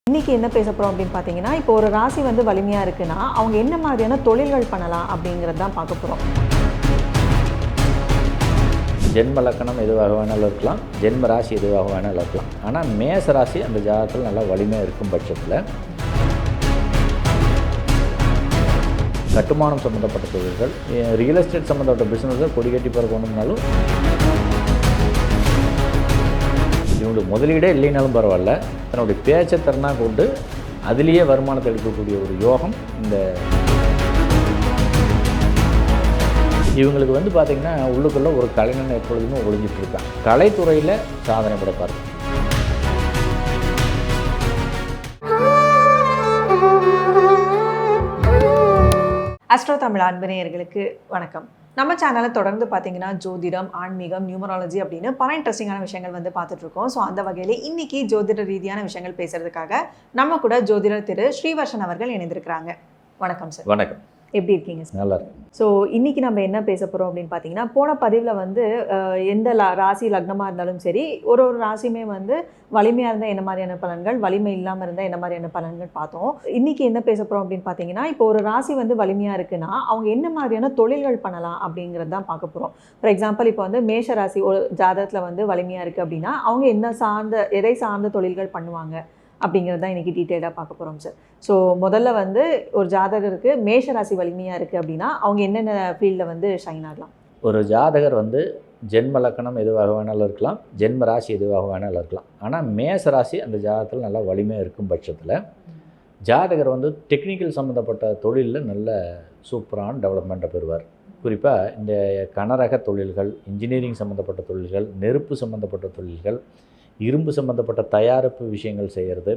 இன்றைக்கி என்ன பேச போகிறோம் அப்படின்னு பார்த்தீங்கன்னா, இப்போ ஒரு ராசி வந்து வலிமையாக இருக்குன்னா அவங்க என்ன மாதிரியான தொழில்கள் பண்ணலாம் அப்படிங்கிறது தான் பார்க்க போகிறோம். ஜென்ம லக்கணம் எதுவாக வேணாலும் இருக்கலாம், ஜென்ம ராசி எதுவாக வேணாலும் இருக்கலாம். ஆனால் மேச ராசி அந்த ஜாதகத்தில் நல்லா வலிமையாக இருக்கும் பட்சத்தில் கட்டுமானம் சம்மந்தப்பட்ட தொழில்கள், ரியல் எஸ்டேட் சம்மந்தப்பட்ட பிஸ்னஸை கொடி கட்டி பிறக்கணும்னாலும், இவனுடைய முதலீடே இல்லைனாலும் பரவாயில்ல, தன்னுடைய பேச்சை திறனாக கொண்டு அதிலேயே வருமானத்தை எடுக்கக்கூடிய ஒரு யோகம் இந்த இவங்களுக்கு வந்து பார்த்திங்கன்னா உள்ளுக்குள்ளே ஒரு கலைஞன் எப்பொழுதுமே ஒளிஞ்சிட்டு இருக்கான். கலைத்துறையில் சாதனை படைப்பார். அஸ்ட்ரோ தமிழ் அன்பு நேயர்களுக்கு வணக்கம். நம்ம சேனலை தொடர்ந்து பார்த்தீங்கன்னா ஜோதிடம், ஆன்மீகம், நியூமராலஜி அப்படின்னு பல இன்ட்ரெஸ்டிங்கான விஷயங்கள் வந்து பார்த்துட்ருக்கோம். ஸோ அந்த வகையில் இன்றைக்கி ஜோதிட ரீதியான விஷயங்கள் பேசுகிறதுக்காக நம்ம கூட ஜோதிடர் திரு ஸ்ரீவர்ஷன் அவர்கள் இணைந்திருக்கிறாங்க. வணக்கம் சார். வணக்கம். எப்படி இருக்கீங்க சார்? நல்லா இருக்கு. ஸோ இன்றைக்கி நம்ம என்ன பேச போகிறோம் அப்படின்னு பார்த்தீங்கன்னா, போன பதிவில் வந்து எந்த ராசி லக்னமாக இருந்தாலும் சரி, ஒரு ராசியுமே வந்து வலிமையாக இருந்தால் என்ன மாதிரியான பலன்கள், வலிமை இல்லாமல் இருந்தால் என்ன மாதிரியான பலன்கள் பார்த்தோம். இன்றைக்கி என்ன பேச போகிறோம் அப்படின்னு பார்த்தீங்கன்னா, இப்போ ஒரு ராசி வந்து வலிமையாக இருக்குன்னா அவங்க என்ன மாதிரியான தொழில்கள் பண்ணலாம் அப்படிங்கிறது தான் பார்க்க போகிறோம். ஃபார் எக்ஸாம்பிள், இப்போ வந்து மேஷ ராசி ஒரு ஜாதகத்தில் வந்து வலிமையாக இருக்குது அப்படின்னா அவங்க எதை சார்ந்த தொழில்கள் பண்ணுவாங்க அப்படிங்கிறது தான் இன்றைக்கி டீட்டெயிலாக பார்க்க போகிறோம் சார். ஸோ முதல்ல வந்து ஒரு ஜாதகருக்கு மேஷ ராசி வலிமையாக இருக்குது அப்படின்னா அவங்க என்னென்ன ஃபீல்டில் வந்து ஷைன் ஆகலாம்? ஒரு ஜாதகர் வந்து ஜென்ம லக்கணம் எதுவாக வேணாலும் இருக்கலாம், ஜென்ம ராசி எதுவாக வேணாலும் இருக்கலாம். ஆனால் மேச ராசி அந்த ஜாதகத்தில் நல்லா வலிமையாக இருக்கும் பட்சத்தில் ஜாதகர் வந்து டெக்னிக்கல் சம்மந்தப்பட்ட தொழிலில் நல்ல சூப்பரான டெவலப்மெண்ட்டை பெறுவார். குறிப்பாக இந்த கனரக தொழில்கள், இன்ஜினியரிங் சம்மந்தப்பட்ட தொழில்கள், நெருப்பு சம்மந்தப்பட்ட தொழில்கள், இரும்பு சம்மந்தப்பட்ட தயாரிப்பு விஷயங்கள் செய்கிறது,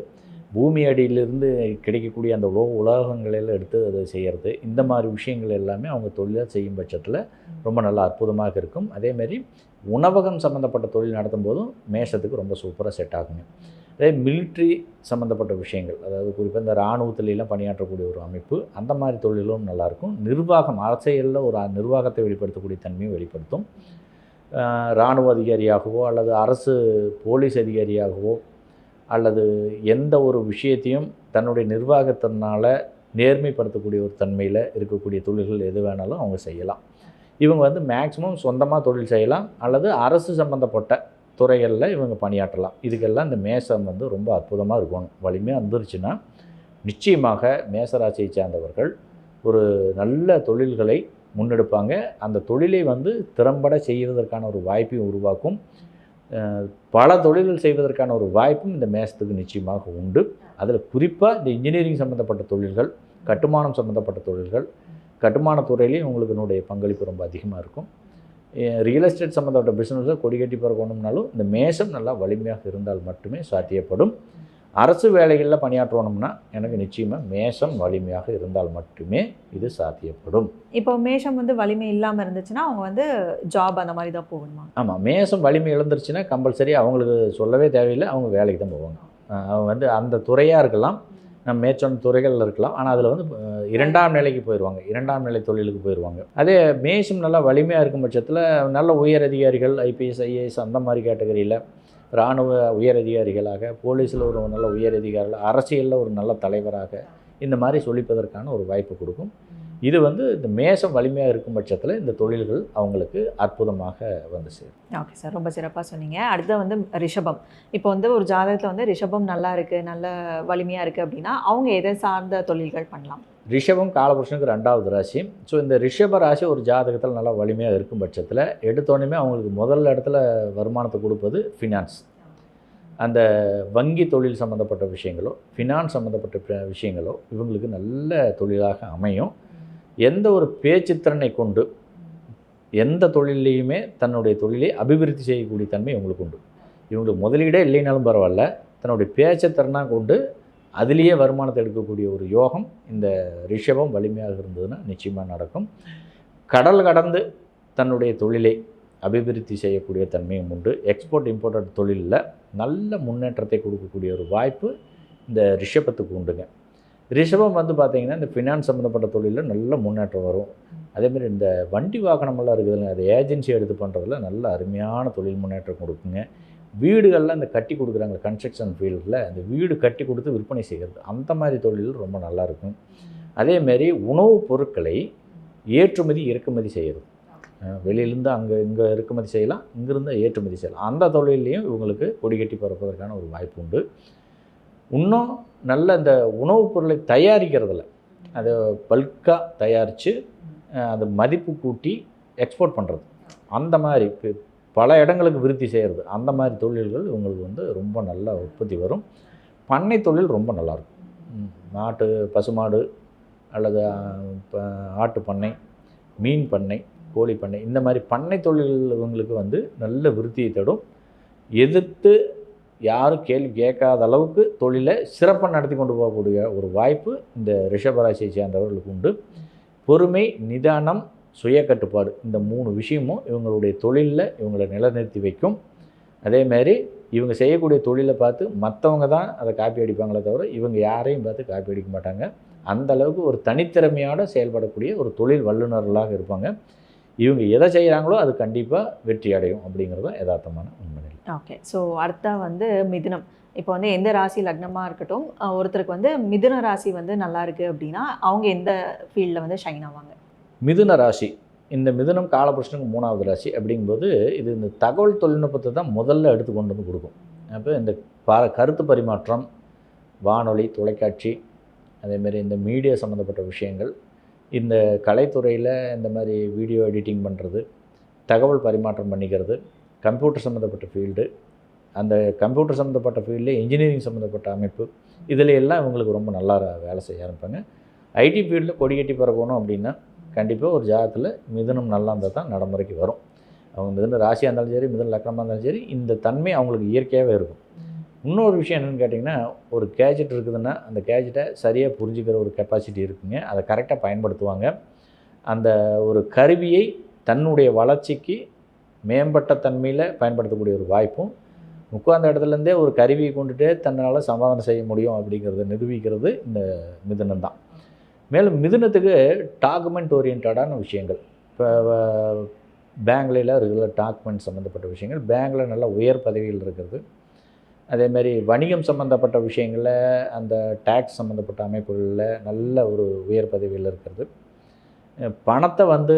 பூமி அடியிலிருந்து கிடைக்கக்கூடிய அந்த உலோகங்களெல்லாம் எடுத்து அதை செய்கிறது, இந்த மாதிரி விஷயங்கள் எல்லாமே அவங்க தொழிலாக செய்யும் பட்சத்தில் ரொம்ப நல்லா அற்புதமாக இருக்கும். அதேமாரி உணவகம் சம்மந்தப்பட்ட தொழில் நடத்தும் போதும் மேஷத்துக்கு ரொம்ப சூப்பராக செட் ஆகுங்க. அதே மிலிட்ரி சம்மந்தப்பட்ட விஷயங்கள், அதாவது குறிப்பாக இந்த இராணுவத்திலாம் பணியாற்றக்கூடிய ஒரு அமைப்பு, அந்த மாதிரி தொழிலும் நல்லாயிருக்கும். நிர்வாகம், அரசியலில் ஒரு நிர்வாகத்தை வெளிப்படுத்தக்கூடிய தன்மையும் வெளிப்படுத்தும். இராணுவ அதிகாரியாகவோ அல்லது அரசு போலீஸ் அதிகாரியாகவோ அல்லது எந்த ஒரு விஷயத்தையும் தன்னுடைய நிர்வாகத்தினால் நேர்மைப்படுத்தக்கூடிய ஒரு தன்மையில் இருக்கக்கூடிய தொழில்கள் எது வேணாலும் அவங்க செய்யலாம். இவங்க வந்து மேக்ஸிமம் சொந்தமாக தொழில் செய்யலாம் அல்லது அரசு சம்மந்தப்பட்ட துறைகளில் இவங்க பணியாற்றலாம். இதுக்கெல்லாம் இந்த மேசம் வந்து ரொம்ப அற்புதமாக இருக்கணும். வலிமையாக இருந்துருச்சுன்னா நிச்சயமாக மேசராசியை சேர்ந்தவர்கள் ஒரு நல்ல தொழில்களை முன்னெடுப்பாங்க. அந்த தொழிலை வந்து திறம்பட செய்வதற்கான ஒரு வாய்ப்பையும் உருவாக்கும். பல தொழில்கள் செய்வதற்கான ஒரு வாய்ப்பும் இந்த மேசத்துக்கு நிச்சயமாக உண்டு. அதில் குறிப்பாக இந்த இன்ஜினியரிங் சம்மந்தப்பட்ட தொழில்கள், கட்டுமானம் சம்மந்தப்பட்ட தொழில்கள், கட்டுமான துறையிலையும் உங்களுக்குனுடைய பங்களிப்பு ரொம்ப அதிகமாக இருக்கும். ரியல் எஸ்டேட் சம்மந்தப்பட்ட பிஸ்னஸை கொடி கட்டி பிறக்கணும்னாலும் இந்த மேசம் நல்லா வலிமையாக இருந்தால் மட்டுமே சாத்தியப்படும். அரசு வேலைகளில் பணியாற்றணும்னா எனக்கு நிச்சயமாக மேஷம் வலிமையாக இருந்தால் மட்டுமே இது சாத்தியப்படும். இப்போ மேஷம் வந்து வலிமை இல்லாமல் இருந்துச்சுன்னா அவங்க வந்து ஜாப் அந்த மாதிரி தான் போகணுமா? ஆமாம், மேஷம் வலிமை இழந்துருச்சுன்னா கம்பல்சரி அவங்களுக்கு சொல்லவே தேவையில்லை, அவங்க வேலைக்கு தான் போவாங்க. அவங்க வந்து அந்த துறையாக இருக்கலாம், நம்ம மேற்சொன்ன துறைகளில் இருக்கலாம், ஆனால் அதில் வந்து இரண்டாம் நிலைக்கு போயிடுவாங்க, இரண்டாம் நிலை தொழிலுக்கு போயிடுவாங்க. அதே மேஷம் நல்லா வலிமையாக இருக்கும் பட்சத்தில் நல்ல உயர் அதிகாரிகள், ஐபிஎஸ், ஐஏஎஸ் அந்த மாதிரி கேட்டகரியில், இராணுவ உயர் அதிகாரிகளாக, போலீஸில் ஒரு நல்ல உயர் அதிகாரிகள், அரசியலில் ஒரு நல்ல தலைவராக இந்த மாதிரி சொல்லிப்பதற்கான ஒரு வாய்ப்பு கொடுக்கும். இது வந்து இந்த மேஷம் வலிமையாக இருக்கும் பட்சத்தில் இந்த தொழில்கள் அவங்களுக்கு அற்புதமாக வந்து சேரும். ஓகே சார், ரொம்ப சிறப்பாக சொன்னீங்க. அடுத்து வந்து ரிஷபம். இப்போ வந்து ஒரு ஜாதகத்தில் வந்து ரிஷபம் நல்லா இருக்குது, நல்ல வலிமையாக இருக்குது அப்படின்னா அவங்க எதை சார்ந்த தொழில்கள் பண்ணலாம்? ரிஷபம் காலபுருஷனுக்கு 2வது ராசி. ஸோ இந்த ரிஷப ராசி ஒரு ஜாதகத்தில் நல்லா வலிமையாக இருக்கும் பட்சத்தில் எடுத்தோடனே அவங்களுக்கு முதல் இடத்துல வருமானத்தை கொடுப்பது ஃபினான்ஸ். அந்த வங்கி தொழில் சம்மந்தப்பட்ட விஷயங்களோ, ஃபினான்ஸ் சம்மந்தப்பட்ட விஷயங்களோ இவங்களுக்கு நல்ல தொழிலாக அமையும். எந்த ஒரு பேச்சுத்திறனை கொண்டு எந்த தொழிலையுமே தன்னுடைய தொழிலை அபிவிருத்தி செய்யக்கூடிய தன்மை இவங்களுக்கு உண்டு. இவங்களுக்கு முதலீடே இல்லைனாலும் பரவாயில்ல, தன்னுடைய பேச்சுத்திறனாக கொண்டு அதிலேயே வருமானத்தை எடுக்கக்கூடிய ஒரு யோகம் இந்த ரிஷபம் வலிமையாக இருந்ததுன்னா நிச்சயமாக நடக்கும். கடல் கடந்து தன்னுடைய தொழிலை அபிவிருத்தி செய்யக்கூடிய தன்மையும் உண்டு. எக்ஸ்போர்ட் இம்போர்ட் தொழிலில் நல்ல முன்னேற்றத்தை கொடுக்கக்கூடிய ஒரு வாய்ப்பு இந்த ரிஷபத்துக்கு உண்டுங்க. ரிஷபம் வந்து பார்த்திங்கன்னா இந்த ஃபினான்ஸ் சம்மந்தப்பட்ட தொழிலில் நல்ல முன்னேற்றம் வரும். அதேமாதிரி இந்த வண்டி வாகனமெல்லாம் இருக்குதுங்க, அது ஏஜென்சி எடுத்து பண்ணுறதுல நல்ல அருமையான தொழில் முன்னேற்றம் கொடுக்குங்க. வீடுகளில் இந்த கட்டி கொடுக்குறாங்க கன்ஸ்ட்ரக்ஷன் ஃபீல்டில் அந்த வீடு கட்டி கொடுத்து விற்பனை செய்கிறது, அந்த மாதிரி தொழில் ரொம்ப நல்லாயிருக்கும். அதேமாரி உணவுப் பொருட்களை ஏற்றுமதி இறக்குமதி செய்கிறது, வெளியிலேருந்து இங்கே இறக்குமதி செய்யலாம், இங்கேருந்து ஏற்றுமதி செய்யலாம். அந்த தொழிலையும் இவங்களுக்கு கொடி கட்டி பறப்பதற்கான ஒரு வாய்ப்பு உண்டு. இன்னும் நல்ல இந்த உணவுப் பொருளை தயாரிக்கிறதுல அதை பல்காக தயாரித்து அது மதிப்பு கூட்டி எக்ஸ்போர்ட் பண்ணுறது, அந்த மாதிரி பல இடங்களுக்கு விருத்தி செய்கிறது, அந்த மாதிரி தொழில்கள் இவங்களுக்கு வந்து ரொம்ப நல்ல உற்பத்தி வரும். பண்ணை தொழில் ரொம்ப நல்லாயிருக்கும். பசுமாடு அல்லது ஆட்டு பண்ணை, மீன் பண்ணை, கோழி பண்ணை, இந்த மாதிரி பண்ணை தொழில் இவங்களுக்கு வந்து நல்ல விருத்தியை தரும். எதிர்த்து யாரும் கேள்வி கேட்காத அளவுக்கு தொழிலை சிறப்பாக நடத்தி கொண்டு போகக்கூடிய ஒரு வாய்ப்பு இந்த ரிஷபராசியை சேர்ந்தவர்களுக்கு உண்டு. பொறுமை, நிதானம், சுய கட்டுப்பாடு, இந்த 3 விஷயமும் இவங்களுடைய தொழிலில் இவங்களை நிலைநிறுத்தி வைக்கும். அதேமாதிரி இவங்க செய்யக்கூடிய தொழிலை பார்த்து மற்றவங்க தான் அதை காப்பி அடிப்பாங்களே தவிர இவங்க யாரையும் பார்த்து காப்பி அடிக்க மாட்டாங்க. அந்த அளவுக்கு ஒரு தனித்திறமையோடு செயல்படக்கூடிய ஒரு தொழில் வல்லுநர்களாக இருப்பாங்க. இவங்க எதை செய்கிறாங்களோ அது கண்டிப்பாக வெற்றி அடையும் அப்படிங்கிறது தான் யதார்த்தமான உண்மை. ஓகே, ஸோ அடுத்தா வந்து மிதுனம். இப்போ வந்து எந்த ராசி லக்னமாக இருக்கட்டும், ஒருத்தருக்கு வந்து மிதுன ராசி வந்து நல்லா இருக்குது அப்படின்னா அவங்க எந்த ஃபீல்டில் வந்து ஷைன் ஆவாங்க? மிதுன ராசி, இந்த மிதுனம் காலபுருஷனுக்கு 3வது ராசி அப்படிங்கும்போது இது இந்த தகவல் தொழில்நுட்பத்தை தான் முதல்ல எடுத்து கொண்டு வந்து கொடுக்கும். அப்போ இந்த கருத்து பரிமாற்றம், வானொலி, தொலைக்காட்சி, அதேமாரி இந்த மீடியா சம்மந்தப்பட்ட விஷயங்கள், இந்த கலைத்துறையில் இந்த மாதிரி வீடியோ எடிட்டிங் பண்ணுறது, தகவல் பரிமாற்றம் பண்ணிக்கிறது, கம்ப்யூட்டர் சம்மந்தப்பட்ட ஃபீல்டு, அந்த கம்ப்யூட்டர் சம்மந்தப்பட்ட ஃபீல்டில் இன்ஜினியரிங் சம்மந்தப்பட்ட அமைப்பு, இதில் எல்லாம் இவங்களுக்கு ரொம்ப நல்லா வேலை செய்ய ஆரம்பிப்பாங்க. ஐடி ஃபீல்டில் கொடி கட்டி பறக்கணும் அப்படின்னா கண்டிப்பாக ஒரு ஜாதகத்தில் மிதுனம் நல்லா இருந்தால் தான் நடைமுறைக்கு வரும். அவங்க மிதுன ராசியாக இருந்தாலும் சரி, மிதுன லக்னமாக இருந்தாலும் சரி, இந்த தன்மை அவங்களுக்கு இயற்கையாகவே இருக்கும். இன்னொரு விஷயம் என்னென்னு கேட்டிங்கன்னா, ஒரு கேஜெட் இருக்குதுன்னா அந்த கேஜெட்டை சரியாக புரிஞ்சுக்கிற ஒரு கெப்பாசிட்டி இருக்குங்க. அதை கரெக்டாக பயன்படுத்துவாங்க. அந்த ஒரு கருவியை தன்னுடைய வளர்ச்சிக்கு மேம்பட்ட தன்மையில் பயன்படுத்தக்கூடிய ஒரு வாய்ப்பும், உட்கார்ந்த இடத்துலேருந்தே ஒரு கருவியை கொண்டுட்டே தன்னால் சமாதானம் செய்ய முடியும் அப்படிங்கிறத நிரூபிக்கிறது இந்த மிதுனம் தான். மேலும் மிதுனத்துக்கு டாக்குமெண்ட் ஓரியன்டான விஷயங்கள், இப்போ பேங்க்லாம் இருக்கிற டாக்குமெண்ட் சம்மந்தப்பட்ட விஷயங்கள், பேங்கில் நல்ல உயர் பதவியில் இருக்கிறது. அதேமாதிரி வணிகம் சம்மந்தப்பட்ட விஷயங்களில், அந்த டேக்ஸ் சம்மந்தப்பட்ட அமைப்புகளில் நல்ல ஒரு உயர் பதவியில் இருக்கிறது. பணத்தை வந்து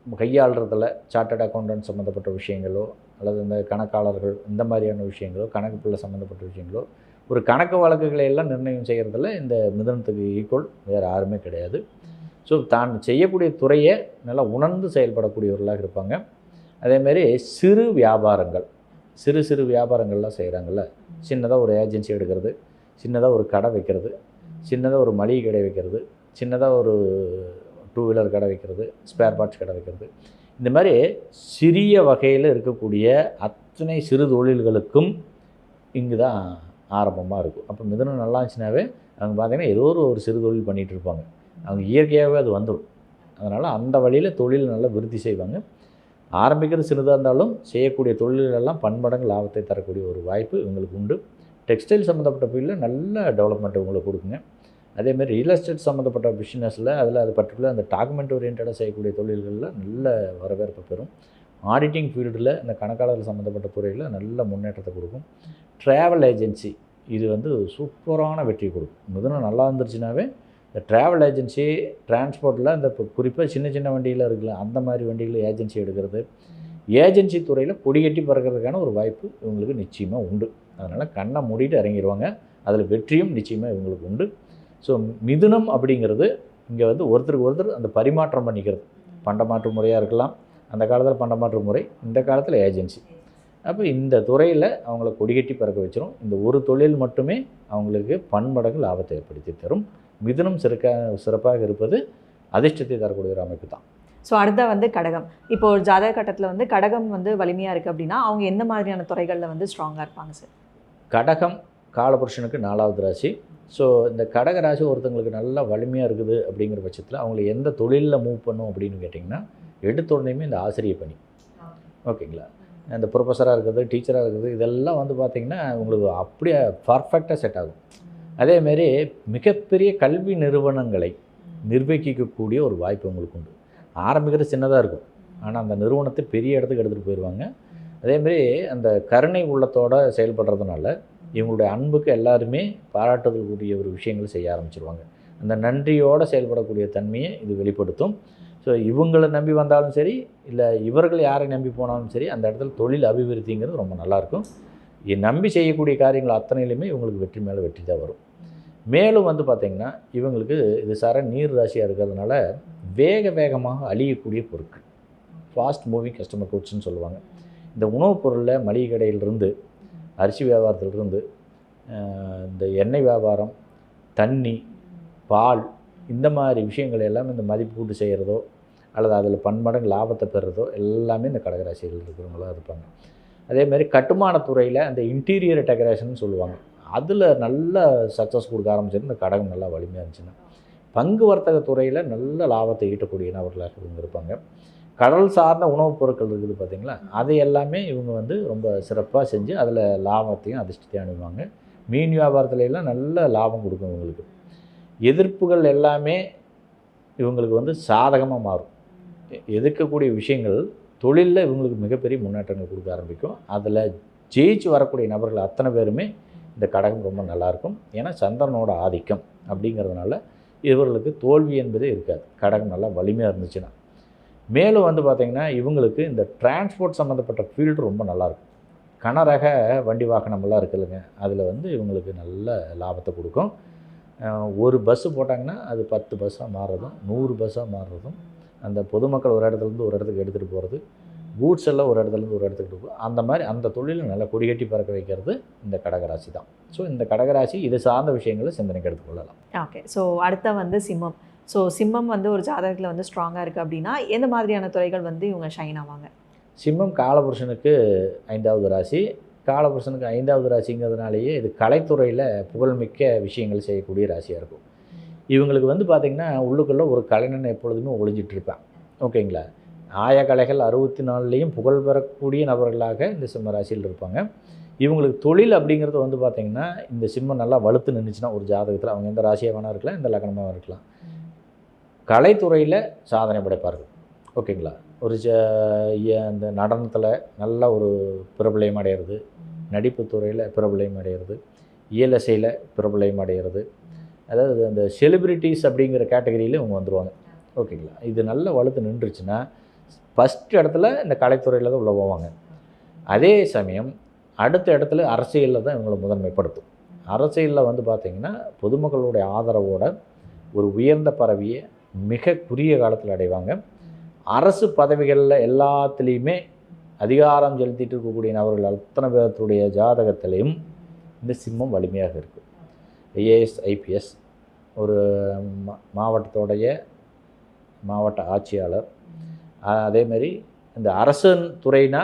கையாளுறதில் சார்ட்டர்ட் அக்கௌண்டன்ட் சம்மந்தப்பட்ட விஷயங்களோ அல்லது இந்த கணக்காளர்கள் இந்த மாதிரியான விஷயங்களோ, கணக்கு பிள்ளை சம்மந்தப்பட்ட விஷயங்களோ, ஒரு கணக்கு வழக்குகளை எல்லாம் நிர்ணயம் செய்கிறதுல இந்த மிதுனத்துக்கு ஈக்குவல் வேறு யாருமே கிடையாது. ஸோ தான் செய்யக்கூடிய துறையை நல்லா உணர்ந்து செயல்படக்கூடியவர்களாக இருப்பாங்க. அதேமாரி சிறு வியாபாரங்கள், சிறு வியாபாரங்கள்லாம் செய்கிறாங்கல்ல, சின்னதாக ஒரு ஏஜென்சி எடுக்கிறது, சின்னதாக ஒரு கடை வைக்கிறது, சின்னதாக ஒரு மளிகை கடை வைக்கிறது, சின்னதாக ஒரு 2 வீலர் கடை வைக்கிறது, ஸ்பேர் பார்ட்ஸ் கடை வைக்கிறது, இந்த மாதிரி சிறிய வகையில் இருக்கக்கூடிய அத்தனை சிறு தொழில்களுக்கும் இங்கு தான் ஆரம்பமாக இருக்கும். அப்போ மிதுனம் நல்லா இருந்துச்சுனாவே அவங்க பார்த்திங்கன்னா ஏதோ ஒரு சிறு தொழில் பண்ணிகிட்டு இருப்பாங்க. அவங்க இயற்கையாகவே அது வந்துடும். அதனால் அந்த வழியில் தொழில் நல்லா விருத்தி செய்வாங்க. ஆரம்பிக்கிறது சின்னதாக இருந்தாலும் செய்யக்கூடிய தொழிலெல்லாம் பன்மடங்கு லாபத்தை தரக்கூடிய ஒரு வாய்ப்பு இவங்களுக்கு உண்டு. டெக்ஸ்டைல் சம்மந்தப்பட்ட ஃபீல்டில் நல்ல டெவலப்மெண்ட் உங்களுக்கு கொடுக்குங்க. அதேமாதிரி ரியல் எஸ்டேட் சம்மந்தப்பட்ட பிஸ்னஸில் அது பர்டிகுலர் அந்த டாக்குமெண்ட் ஓரியன்டாக செய்யக்கூடிய தொழில்களில் நல்ல வரவேற்பு பெறும். ஆடிட்டிங் ஃபீல்டில் இந்த கணக்காளர்கள் சம்மந்தப்பட்ட துறையில் நல்ல முன்னேற்றத்தை கொடுக்கும். ட்ராவல் ஏஜென்சி இது வந்து சூப்பரான வெற்றி கொடுக்கும். மிதுனம் நல்லா இருந்துருச்சுனாவே இந்த ட்ராவல் ஏஜென்சி, டிரான்ஸ்போர்ட்டில் இந்த இப்போ குறிப்பாக சின்ன வண்டியில் இருக்குல்ல, அந்த மாதிரி வண்டிகளில் ஏஜென்சி எடுக்கிறது, ஏஜென்சி துறையில் கொடி கட்டி பறக்கிறதுக்கான ஒரு வாய்ப்பு இவங்களுக்கு நிச்சயமாக உண்டு. அதனால் கண்ணை மூடிட்டு இறங்கிடுவாங்க. அதில் வெற்றியும் நிச்சயமாக இவங்களுக்கு உண்டு. ஸோ மிதுனம் அப்படிங்கிறது இங்கே வந்து ஒருத்தருக்கு ஒருத்தர் அந்த பரிமாற்றம் பண்ணிக்கிறது. பண்டமாற்று முறையாக இருக்கலாம், அந்த காலத்தில் பண்டமாற்று முறை, இந்த காலத்தில் ஏஜென்சி. அப்போ இந்த துறையில் அவங்கள கொடிகட்டி பறக்க வச்சிடும். இந்த ஒரு தொழில் மட்டுமே அவங்களுக்கு பன்மடங்கு லாபத்தை ஏற்படுத்தி தரும். மிதுனம் சிறப்பாக இருப்பது அதிர்ஷ்டத்தை தரக்கூடிய ஒரு அமைப்பு தான். ஸோ அடுத்த வந்து கடகம். இப்போ ஒரு ஜாதக கட்டத்தில் வந்து கடகம் வந்து வலிமையாக இருக்குது அப்படின்னா அவங்க எந்த மாதிரியான துறைகளில் வந்து ஸ்ட்ராங்காக இருப்பாங்க சார்? கடகம் காலபுருஷனுக்கு 4வது ராசி. ஸோ இந்த கடக ராசி ஒருத்தங்களுக்கு நல்லா வலிமையாக இருக்குது அப்படிங்கிற பட்சத்தில் அவங்கள எந்த தொழிலில் மூவ் பண்ணும் அப்படின்னு கேட்டிங்கன்னா, எடுத்த உடனேயுமே இந்த ஆசிரியர் பணி, ஓகேங்களா, இந்த ப்ரொஃபஸராக இருக்கிறது, டீச்சராக இருக்கிறது, இதெல்லாம் வந்து பார்த்திங்கன்னா உங்களுக்கு அப்படியே பர்ஃபெக்டாக செட் ஆகும். அதேமாரி மிகப்பெரிய கல்வி நிறுவனங்களை நிர்வகிக்கக்கூடிய ஒரு வாய்ப்பு உங்களுக்கு உண்டு. ஆரம்பிக்கிறது சின்னதாக இருக்கும், ஆனால் அந்த நிறுவனத்தை பெரிய இடத்துக்கு எடுத்துகிட்டு போயிடுவாங்க. அதேமாரி அந்த கருணை உள்ளத்தோடு செயல்படுறதுனால இவங்களுடைய அன்புக்கு எல்லாருமே பாராட்டுதலுக்குரிய ஒரு விஷயங்கள் செய்ய ஆரம்பிச்சிருவாங்க. அந்த நன்றியோடு செயல்படக்கூடிய தன்மையை இது வெளிப்படுத்தும். ஸோ இவங்களை நம்பி வந்தாலும் சரி, இல்லை இவர்கள் யாரை நம்பி போனாலும் சரி, அந்த இடத்துல தொழில் அபிவிருத்திங்கிறது ரொம்ப நல்லாயிருக்கும். நம்பி செய்யக்கூடிய காரியங்கள் அத்தனையிலுமே இவங்களுக்கு வெற்றி மேலே வெற்றி தான் வரும். மேலும் வந்து பார்த்திங்கன்னா இவங்களுக்கு இது நீர் ராசியாக இருக்கிறதுனால வேகமாக அழியக்கூடிய பொருட்கள், ஃபாஸ்ட் மூவிங் கஸ்டமர் குட்ஸ்ன்னு சொல்லுவாங்க. இந்த உணவுப் பொருளில் மளிகை கடையிலிருந்து, அரிசி வியாபாரத்திலிருந்து, இந்த எண்ணெய் வியாபாரம், தண்ணி, பால், இந்த மாதிரி விஷயங்கள் எல்லாமே இந்த மதிப்பு கூட்டு செய்கிறதோ அல்லது அதில் பன்மடங்கு லாபத்தை பெறுறதோ எல்லாமே இந்த கடகராசிகள் இருக்கிறவங்களாக இருப்பாங்க. அதேமாதிரி கட்டுமானத்துறையில் அந்த இன்டீரியர் டெக்கரேஷன் சொல்லுவாங்க, அதில் நல்ல சக்ஸஸ் கொடுக்க ஆரம்பிச்சிருந்து இந்த கடகம் நல்லா வலிமையாக இருந்துச்சுன்னா. பங்கு வர்த்தக துறையில் நல்ல லாபத்தை ஈட்டக்கூடிய நபர்களாக இவங்க இருப்பாங்க. கடல் சார்ந்த உணவுப் பொருட்கள் இருக்குது பார்த்திங்களா, அது எல்லாமே இவங்க வந்து ரொம்ப சிறப்பாக செஞ்சு அதில் லாபத்தையும் அதிர்ஷ்டத்தையும் அணுகுவாங்க. மீன் வியாபாரத்துலலாம் நல்ல லாபம் கொடுக்கும் இவங்களுக்கு. எதிர்ப்புகள் எல்லாமே இவங்களுக்கு வந்து சாதகமாக மாறும். எதிர்க்கக்கூடிய விஷயங்கள் தொழிலில் இவங்களுக்கு மிகப்பெரிய முன்னேற்றங்கள் கொடுக்க ஆரம்பிக்கும். அதில் ஜெயிச்சு வரக்கூடிய நபர்கள் அத்தனை பேருமே இந்த கடகம் ரொம்ப நல்லாயிருக்கும். ஏன்னா சந்திரனோட ஆதிக்கம் அப்படிங்கிறதுனால இவர்களுக்கு தோல்வி என்பதே இருக்காது, கடகம் நல்லா வலிமையாக இருந்துச்சுன்னா. மேலும் வந்து பார்த்திங்கன்னா இவங்களுக்கு இந்த டிரான்ஸ்போர்ட் சம்மந்தப்பட்ட ஃபீல்டு ரொம்ப நல்லாயிருக்கும். கனரக வண்டி வாகனமெல்லாம் இருக்குதுங்க, அதில் வந்து இவங்களுக்கு நல்ல லாபத்தை கொடுக்கும். ஒரு பஸ்ஸு போட்டாங்கன்னா அது 10 பஸ்ஸாக மாறுறதும் 100 பஸ்ஸாக மாறுறதும், அந்த பொதுமக்கள் ஒரு இடத்துலேருந்து ஒரு இடத்துக்கு எடுத்துகிட்டு போகிறது, கூட்ஸ் எல்லாம் ஒரு இடத்துலேருந்து ஒரு இடத்துக்கு போகும், அந்த மாதிரி அந்த தொழிலில் நல்லா கொடிகட்டி பறக்க வைக்கிறது இந்த கடகராசி தான். ஸோ இந்த கடகராசி இது சார்ந்த விஷயங்களை சிந்தனைக்கு எடுத்துக்கொள்ளலாம். ஓகே. ஸோ அடுத்த வந்து சிம்மம். ஸோ சிம்மம் வந்து ஒரு ஜாதகத்தில் வந்து ஸ்ட்ராங்காக இருக்குது அப்படின்னா எந்த மாதிரியான துறைகள் வந்து இவங்க ஷைன் ஆவாங்க? சிம்மம் காலபுருஷனுக்கு 5வது ராசி. காலபுருஷனுக்கு 5வது ராசிங்கிறதுனாலேயே இது கலைத்துறையில் புகழ்மிக்க விஷயங்கள் செய்யக்கூடிய ராசியாக இருக்கும். இவங்களுக்கு வந்து பார்த்திங்கன்னா உள்ளுக்குள்ளே ஒரு கலைஞன் எப்பொழுதுமே ஒளிஞ்சிட்ருப்பேன். ஓகேங்களா? ஆய கலைகள் 64லேயும் புகழ் பெறக்கூடிய நபர்களாக இந்த சிம்ம ராசியில் இருப்பாங்க. இவங்களுக்கு தொழில் அப்படிங்கிறது வந்து பார்த்திங்கன்னா இந்த சிம்மம் நல்லா வலுத்து நின்றுச்சுன்னா ஒரு ஜாதகத்தில் அவங்க எந்த ராசியாக வேணா இருக்கலாம், எந்த லக்னமாக இருக்கலாம், கலைத்துறையில் சாதனை படைப்பார்கள். ஓகேங்களா? ஒரு இந்த நடனத்தில் நல்ல ஒரு பிரபலயம் அடைகிறது, நடிப்பு துறையில் பிரபலயம் அடைகிறது, இயலசையில் பிரபலயம் அடைகிறது, அதாவது அந்த செலிப்ரிட்டிஸ் அப்படிங்கிற கேட்டகரியில் இவங்க வந்துடுவாங்க. ஓகேங்களா? இது நல்ல வலுத்து நின்றுச்சுன்னா ஃபஸ்ட் இடத்துல இந்த கலைத்துறையில் தான் உள்ள போவாங்க. அதே சமயம் அடுத்த இடத்துல அரசியலில் தான் இவங்களை முதன்மைப்படுத்தும். அரசியலில் வந்து பார்த்திங்கன்னா பொதுமக்களுடைய ஆதரவோட ஒரு உயர்ந்த பதவியை மிக குறுகிய காலத்தில் அடைவாங்க. அரசு பதவிகளில் எல்லாத்துலேயுமே அதிகாரம் செலுத்திட்டு இருக்கக்கூடிய நபர்கள் அத்தனை பேர்த்துடைய ஜாதகத்திலையும் இந்த சிம்மம் வலிமையாக இருக்குது. ஐஏஎஸ், ஐபிஎஸ், ஒரு மாவட்டத்தோடைய மாவட்ட ஆட்சியாளர், அதேமாதிரி இந்த அரசு துறைனா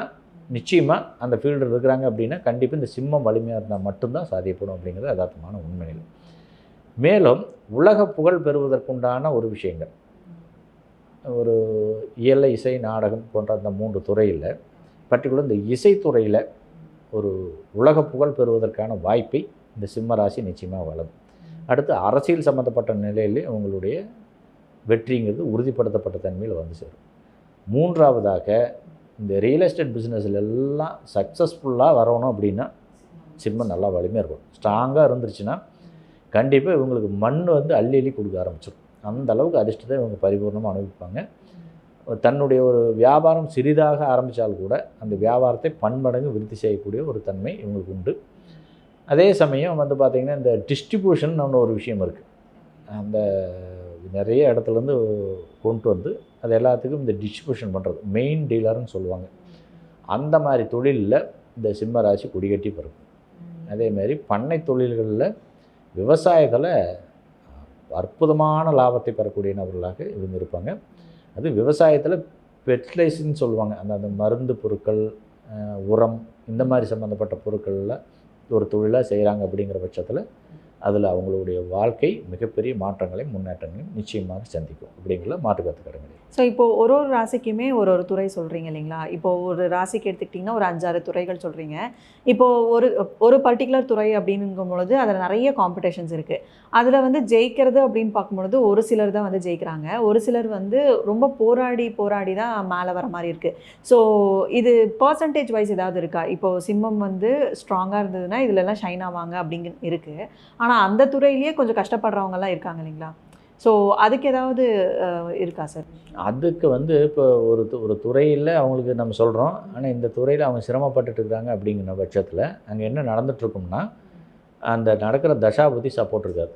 நிச்சயமாக அந்த ஃபீல்டு இருக்கிறாங்க அப்படின்னா கண்டிப்பாக இந்த சிம்மம் வலிமையாக இருந்தால் மட்டும்தான் சாத்தியப்படும் அப்படிங்கிறது யதார்த்தமான உண்மைகள். மேலும் உலக புகழ் பெறுவதற்குண்டான ஒரு விஷயங்கள், ஒரு இயலை, இசை, நாடகம் போன்ற அந்த 3 துறையில் பர்டிகுலர் இந்த இசைத்துறையில் ஒரு உலக புகழ் பெறுவதற்கான வாய்ப்பை இந்த சிம்ம ராசி நிச்சயமாக வளரும். அடுத்து அரசியல் சம்மந்தப்பட்ட நிலையிலே அவங்களுடைய வெற்றிங்கிறது உறுதிப்படுத்தப்பட்ட தன்மையில் வந்து சேரும். 3வதாக இந்த ரியல் எஸ்டேட் பிஸ்னஸில் எல்லாம் சக்ஸஸ்ஃபுல்லாக வரணும் அப்படின்னா சிம்மம் நல்லா வலிமையாக இருக்கும். ஸ்ட்ராங்காக இருந்துருச்சுன்னா கண்டிப்பாக இவங்களுக்கு மண் வந்து அள்ளி அள்ளி கொடுக்க ஆரம்பிச்சிடும். அந்த அளவுக்கு அதிர்ஷ்டத்தை இவங்க பரிபூர்ணமாக அனுபவிப்பாங்க. தன்னுடைய ஒரு வியாபாரம் சிறிதாக ஆரம்பித்தால் கூட அந்த வியாபாரத்தை பன்மடங்கு விருத்தி செய்யக்கூடிய ஒரு தன்மை இவங்களுக்கு உண்டு. அதே சமயம் வந்து பார்த்திங்கன்னா இந்த டிஸ்ட்ரிபியூஷன் ஒரு விஷயம் இருக்குது. அந்த நிறைய இடத்துலேருந்து கொண்டு வந்து அது எல்லாத்துக்கும் இந்த டிஸ்ட்ரிபியூஷன் பண்ணுறது, மெயின் டீலர்னு சொல்லுவாங்க. அந்த மாதிரி தொழிலில் இந்த சிம்ம ராசி கொடிகட்டி பிறக்கும். அதேமாதிரி பண்ணை தொழில்களில், விவசாயத்தில் அற்புதமான லாபத்தை பெறக்கூடிய நபர்களாக இவங்க இருப்பாங்க. அது விவசாயத்தில் ஃபெர்டிலைசர்னு சொல்லுவாங்க, அந்த மருந்து பொருட்கள், உரம், இந்த மாதிரி சம்மந்தப்பட்ட பொருட்களில் ஒரு தொழிலாக செய்கிறாங்க. அப்படிங்கிற பட்சத்தில் அதில் அவங்களுடைய வாழ்க்கை மிகப்பெரிய மாற்றங்களையும் முன்னேற்றங்களையும் நிச்சயமாக சந்திக்கும் அப்படிங்கிற மாற்று கருத்து கிடையாது. ஸோ இப்போது ஒரு ஒரு ராசிக்குமே ஒரு ஒரு துறை சொல்கிறீங்க இல்லைங்களா? இப்போது ஒரு ராசிக்கு எடுத்துக்கிட்டிங்கன்னா ஒரு 5-6 துறைகள் சொல்கிறீங்க. இப்போது ஒரு ஒரு பர்ட்டிகுலர் துறை அப்படிங்கும் பொழுது அதில் நிறைய காம்படிஷன்ஸ் இருக்குது. அதில் வந்து ஜெயிக்கிறது அப்படின்னு பார்க்கும்பொழுது ஒரு சிலர் தான் வந்து ஜெயிக்கிறாங்க. ஒரு சிலர் வந்து ரொம்ப போராடி தான் மேலே வர மாதிரி இருக்குது. ஸோ இது பர்சன்டேஜ் வைஸ் ஏதாவது இருக்கா? இப்போது சிம்மம் வந்து ஸ்ட்ராங்காக இருந்ததுன்னா இதிலெல்லாம் ஷைன் ஆவாங்க அப்படிங்க இருக்குது. ஆனால் அந்த துறையிலேயே கொஞ்சம் கஷ்டப்படுறவங்கலாம் இருக்காங்க இல்லைங்களா? ஸோ அதுக்கு ஏதாவது இருக்கா சார்? அதுக்கு வந்து இப்போ ஒரு துறையில் அவங்களுக்கு நம்ம சொல்கிறோம், ஆனால் இந்த துறையில் அவங்க சிரமப்பட்டுட்டு இருக்கிறாங்க அப்படிங்கிற பட்சத்தில் அங்கே என்ன நடந்துகிட்ருக்கும்னா, அந்த நடக்கிற தசாபுத்தி சப்போர்ட் இருக்காது.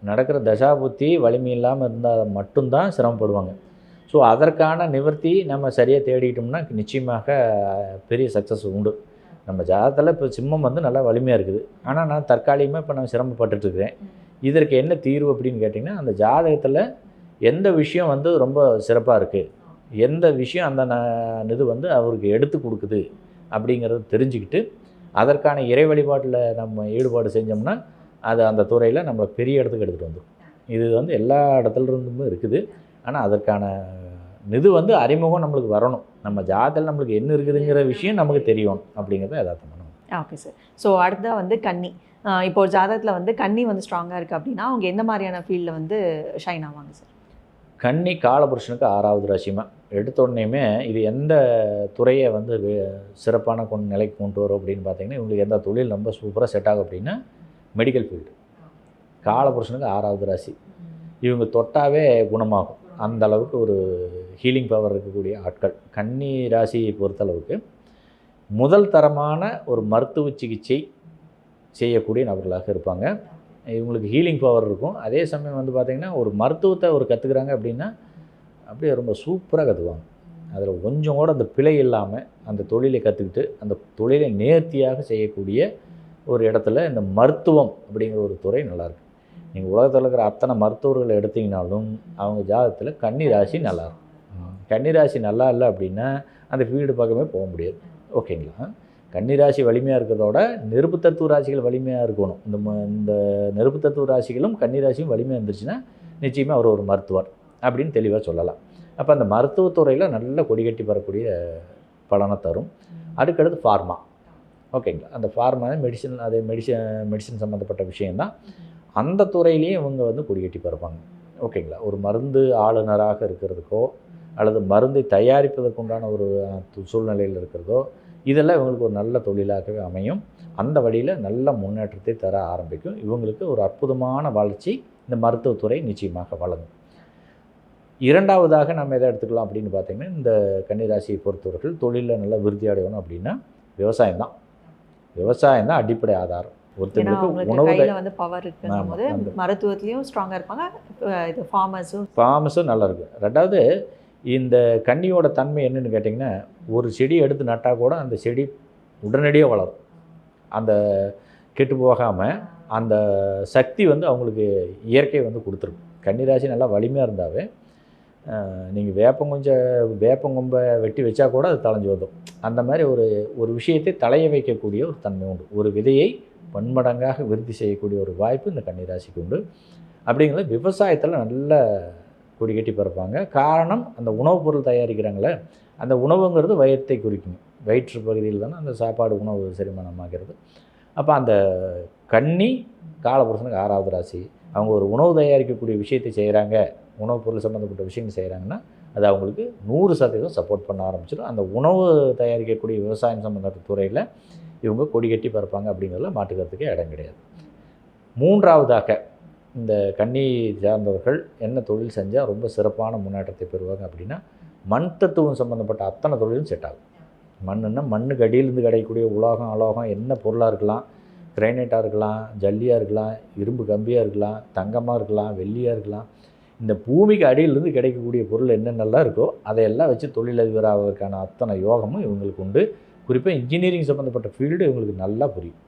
நடக்கிற தசாபுத்தி வலிமை இல்லாமல் இருந்தால் மட்டும்தான் சிரமப்படுவாங்க. ஸோ அதற்கான நிவர்த்தி நம்ம சரியாக தேடிக்கிட்டோம்னா நிச்சயமாக பெரிய சக்ஸஸ் உண்டு. நம்ம ஜாதகத்தில் இப்போ சிம்மம் வந்து நல்லா வலிமையாக இருக்குது, ஆனால் நான் தற்காலிகமாக இப்போ நான் சிரமப்பட்டுருக்கிறேன். இதற்கு என்ன தீர்வு அப்படின்னு கேட்டிங்கன்னா, அந்த ஜாதகத்தில் எந்த விஷயம் வந்து ரொம்ப சிறப்பாக இருக்குது, எந்த விஷயம் அந்த இது வந்து அவருக்கு எடுத்து கொடுக்குது அப்படிங்கிறத தெரிஞ்சுக்கிட்டு அதற்கான இறை வழிபாட்டில் நம்ம ஈடுபாடு செஞ்சோம்னா அது அந்த துறையில் நம்ம பெரிய இடத்துக்கு எடுத்துகிட்டு வந்துடும். இது வந்து எல்லா இடத்துலருந்துமே இருக்குது. ஆனால் அதற்கான இது வந்து அறிமுகம் நம்மளுக்கு வரணும். நம்ம ஜாதகத்தில் நம்மளுக்கு என்ன இருக்குதுங்கிற விஷயம் நமக்கு தெரியணும் அப்படிங்கிறத யதார்த்தம். Okay sir. ஸோ அடுத்ததாக வந்து கன்னி. இப்போ ஒரு ஜாதகத்தில் வந்து கன்னி வந்து ஸ்ட்ராங்காக இருக்குது அப்படின்னா அவங்க எந்த மாதிரியான ஃபீல்டில் வந்து ஷைன் ஆவாங்க சார்? கன்னி காலபுருஷனுக்கு 6வது ராசிமா. எடுத்த உடனேயுமே இது எந்த துறையை வந்து சிறப்பான நிலைக்கு கொண்டு வரும் அப்படின்னு பார்த்தீங்கன்னா, இவங்களுக்கு எந்த தொழில் ரொம்ப சூப்பராக செட் ஆகும் அப்படின்னா மெடிக்கல் ஃபீல்டு. காலபுருஷனுக்கு 6வது ராசி. இவங்க தொட்டாவே குணமாகும். அந்த அளவுக்கு ஒரு ஹீலிங் பவர் இருக்கக்கூடிய ஆட்கள். கன்னி ராசியை பொறுத்தளவுக்கு முதல் தரமான ஒரு மருத்துவ சிகிச்சை செய்யக்கூடிய நபர்களாக இருப்பாங்க. இவங்களுக்கு ஹீலிங் பவர் இருக்கும். அதே சமயம் வந்து பார்த்திங்கன்னா ஒரு மருத்துவத்தை ஒரு கற்றுக்குறாங்க அப்படின்னா அப்படியே ரொம்ப சூப்பராக கற்றுக்குவாங்க. அதில் கொஞ்சம் கூட அந்த பிழை இல்லாமல் அந்த தொழிலை கற்றுக்கிட்டு அந்த தொழிலை நேர்த்தியாக செய்யக்கூடிய ஒரு இடத்துல இந்த மருத்துவம் அப்படிங்கிற ஒரு துறை நல்லாயிருக்கு. நீங்கள் உலகத்தில் இருக்கிற அத்தனை மருத்துவர்களை எடுத்திங்கனாலும் அவங்க ஜாதகத்தில் கன்னி ராசி நல்லாயிருக்கும். கன்னி ராசி நல்லா இல்லை அப்படின்னா அந்த ஃபீல்டு பக்கமே போக முடியாது. ஓகேங்களா? கன்னிராசி வலிமையாக இருக்கிறதோட நெருப்பு தத்துவ ராசிகள் வலிமையாக இருக்கணும். இந்த நெருப்பு தத்துவ ராசிகளும் கன்னிராசியும் வலிமையாக இருந்துச்சுன்னா நிச்சயமாக அவர் ஒரு மருத்துவர் அப்படின்னு தெளிவாக சொல்லலாம். அப்போ அந்த மருத்துவத்துறையில் நல்ல கொடிகட்டி வரக்கூடிய பலனை தரும். அதுக்கடுத்து ஃபார்மா. ஓகேங்களா? அந்த ஃபார்மா மெடிசன், அது மெடிசன் சம்மந்தப்பட்ட விஷயந்தான். அந்த துறையிலையும் இவங்க வந்து கொடிகட்டி பறப்பாங்க. ஓகேங்களா? ஒரு மருந்து ஆளுநராக இருக்கிறதுக்கோ அல்லது மருந்தை தயாரிப்பதற்குண்டான ஒரு சூழ்நிலையில் இருக்கிறதோ இதெல்லாம் இவங்களுக்கு ஒரு நல்ல தொழிலாகவே அமையும். அந்த வழியில் நல்ல முன்னேற்றத்தை தர ஆரம்பிக்கும். இவங்களுக்கு ஒரு அற்புதமான வளர்ச்சி இந்த மருத்துவத்துறை நிச்சயமாக வழங்கும். இரண்டாவதாக நம்ம எதை எடுத்துக்கலாம் அப்படின்னு பார்த்திங்கன்னா, இந்த கன்னிராசியை பொறுத்தவர்கள் தொழிலில் நல்லா விருத்தி அடையணும் அப்படின்னா விவசாயம் தான் அடிப்படை ஆதாரம். ஒருத்தருக்கு உணவு வந்து பவர் இருக்கும்போது மருத்துவத்திலையும் ஸ்ட்ராங்காக இருப்பாங்க. இது ஃபார்மஸும் நல்லா இருக்குது. ரெண்டாவது இந்த கன்னியோட தன்மை என்னென்னு கேட்டிங்கன்னா, ஒரு செடி எடுத்து நட்டால் கூட அந்த செடி உடனடியாக வளரும். அந்த கெட்டு போகாமல் அந்த சக்தி வந்து அவங்களுக்கு இயற்கை வந்து கொடுத்துருக்கும். கன்னிராசி நல்லா வலிமையாக இருந்தாவே நீங்கள் வேப்பங்கொம்பை வெட்டி வச்சா கூட அது தளைஞ்சு வந்துடும். அந்த மாதிரி ஒரு விஷயத்தை தளைய வைக்கக்கூடிய ஒரு தன்மை உண்டு. ஒரு விதையை பன்மடங்காக விருத்தி செய்யக்கூடிய ஒரு வாய்ப்பு இந்த கன்னிராசிக்கு உண்டு. அப்படிங்கிறது விவசாயத்தில் நல்ல கொடிகட்டி பறப்பாங்க. காரணம் அந்த உணவுப் பொருள் தயாரிக்கிறாங்களே, அந்த உணவுங்கிறது வயிற்றை குறிக்கும். வயிற்று பகுதியில் தானே அந்த சாப்பாடு உணவு செரிமானமாகிறது. அப்போ அந்த கன்னி காலபுருஷனுக்கு 6வது ராசி. அவங்க ஒரு உணவு தயாரிக்கக்கூடிய விஷயத்தை செய்கிறாங்க, உணவுப் பொருள் சம்மந்தப்பட்ட விஷயங்கள் செய்கிறாங்கன்னா அது அவங்களுக்கு 100% சப்போர்ட் பண்ண ஆரம்பிச்சிடும். அந்த உணவு தயாரிக்கக்கூடிய விவசாயம் சம்மந்தப்பட்ட துறையில் இவங்க கொடிகட்டி பறப்பாங்க அப்படிங்கிறதுல மாற்றுக்கிறதுக்கே இடம் கிடையாது. மூன்றாவதாக இந்த கன்னி சார்ந்தவர்கள் என்ன தொழில் செஞ்சால் ரொம்ப சிறப்பான முன்னேற்றத்தை பெறுவாங்க அப்படின்னா, மண் தத்துவம் சம்மந்தப்பட்ட அத்தனை தொழிலும் செட் ஆகும். மண்ணுன்னா மண்ணுக்கு அடியிலிருந்து கிடைக்கக்கூடிய உலோகம் அலோகம் என்ன பொருளாக இருக்கலாம், கிரைனைட்டாக இருக்கலாம், ஜல்லியாக இருக்கலாம், இரும்பு கம்பியாக இருக்கலாம், தங்கமாக இருக்கலாம், வெள்ளியாக இருக்கலாம். இந்த பூமிக்கு அடியிலிருந்து கிடைக்கக்கூடிய பொருள் என்னென்னலாம் இருக்கோ அதையெல்லாம் வச்சு தொழிலதிபர் ஆவதற்கான அத்தனை யோகமும் இவங்களுக்கு உண்டு. குறிப்பாக இன்ஜினியரிங் சம்மந்தப்பட்ட ஃபீல்டு இவங்களுக்கு நல்லா புரியும்.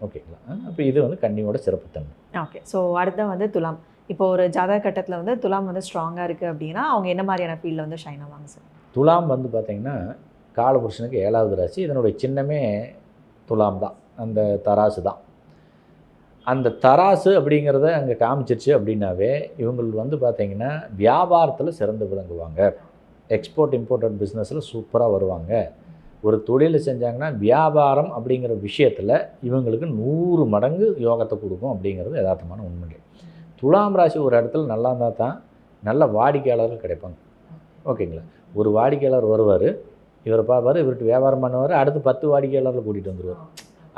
ஓகேங்களா? அப்போ இது வந்து கன்னியோட சிறப்புத்தன்மை. ஓகே. ஸோ அடுத்த வந்து துலாம். இப்போ ஒரு ஜாதக கட்டத்தில் வந்து துலாம் வந்து ஸ்ட்ராங்காக இருக்குது அப்படின்னா அவங்க என்ன மாதிரியான ஃபீல்டில் வந்து ஷைன் ஆவாங்க சார்? துலாம் வந்து பார்த்திங்கன்னா காலபுருஷனுக்கு 7வது ராசி. இதனுடைய சின்னமே துலாம் தான், அந்த தராசு தான். அந்த தராசு அப்படிங்கிறத அங்கே காமிச்சிருச்சு அப்படின்னாவே இவங்க வந்து பார்த்திங்கன்னா வியாபாரத்தில் சிறந்து விளங்குவாங்க, எக்ஸ்போர்ட் இம்போர்ட்டட் பிஸ்னஸில் சூப்பராக வருவாங்க. ஒரு தொழிலை செஞ்சாங்கன்னா வியாபாரம் அப்படிங்கிற விஷயத்தில் இவங்களுக்கு 100 மடங்கு யோகத்தை கொடுக்கும் அப்படிங்கிறது யதார்த்தமான உண்மைகள். துலாம் ராசி ஒரு இடத்துல நல்லா இருந்தால் தான் நல்ல வாடிக்கையாளர்கள் கிடைப்பாங்க. ஓகேங்களா? ஒரு வாடிக்கையாளர் வருவார், இவரை பார்ப்பார், இவர்கிட்ட வியாபாரம் பண்ணுவார், அடுத்து 10 வாடிக்கையாளர்கள் கூட்டிகிட்டு வந்துடுவார்.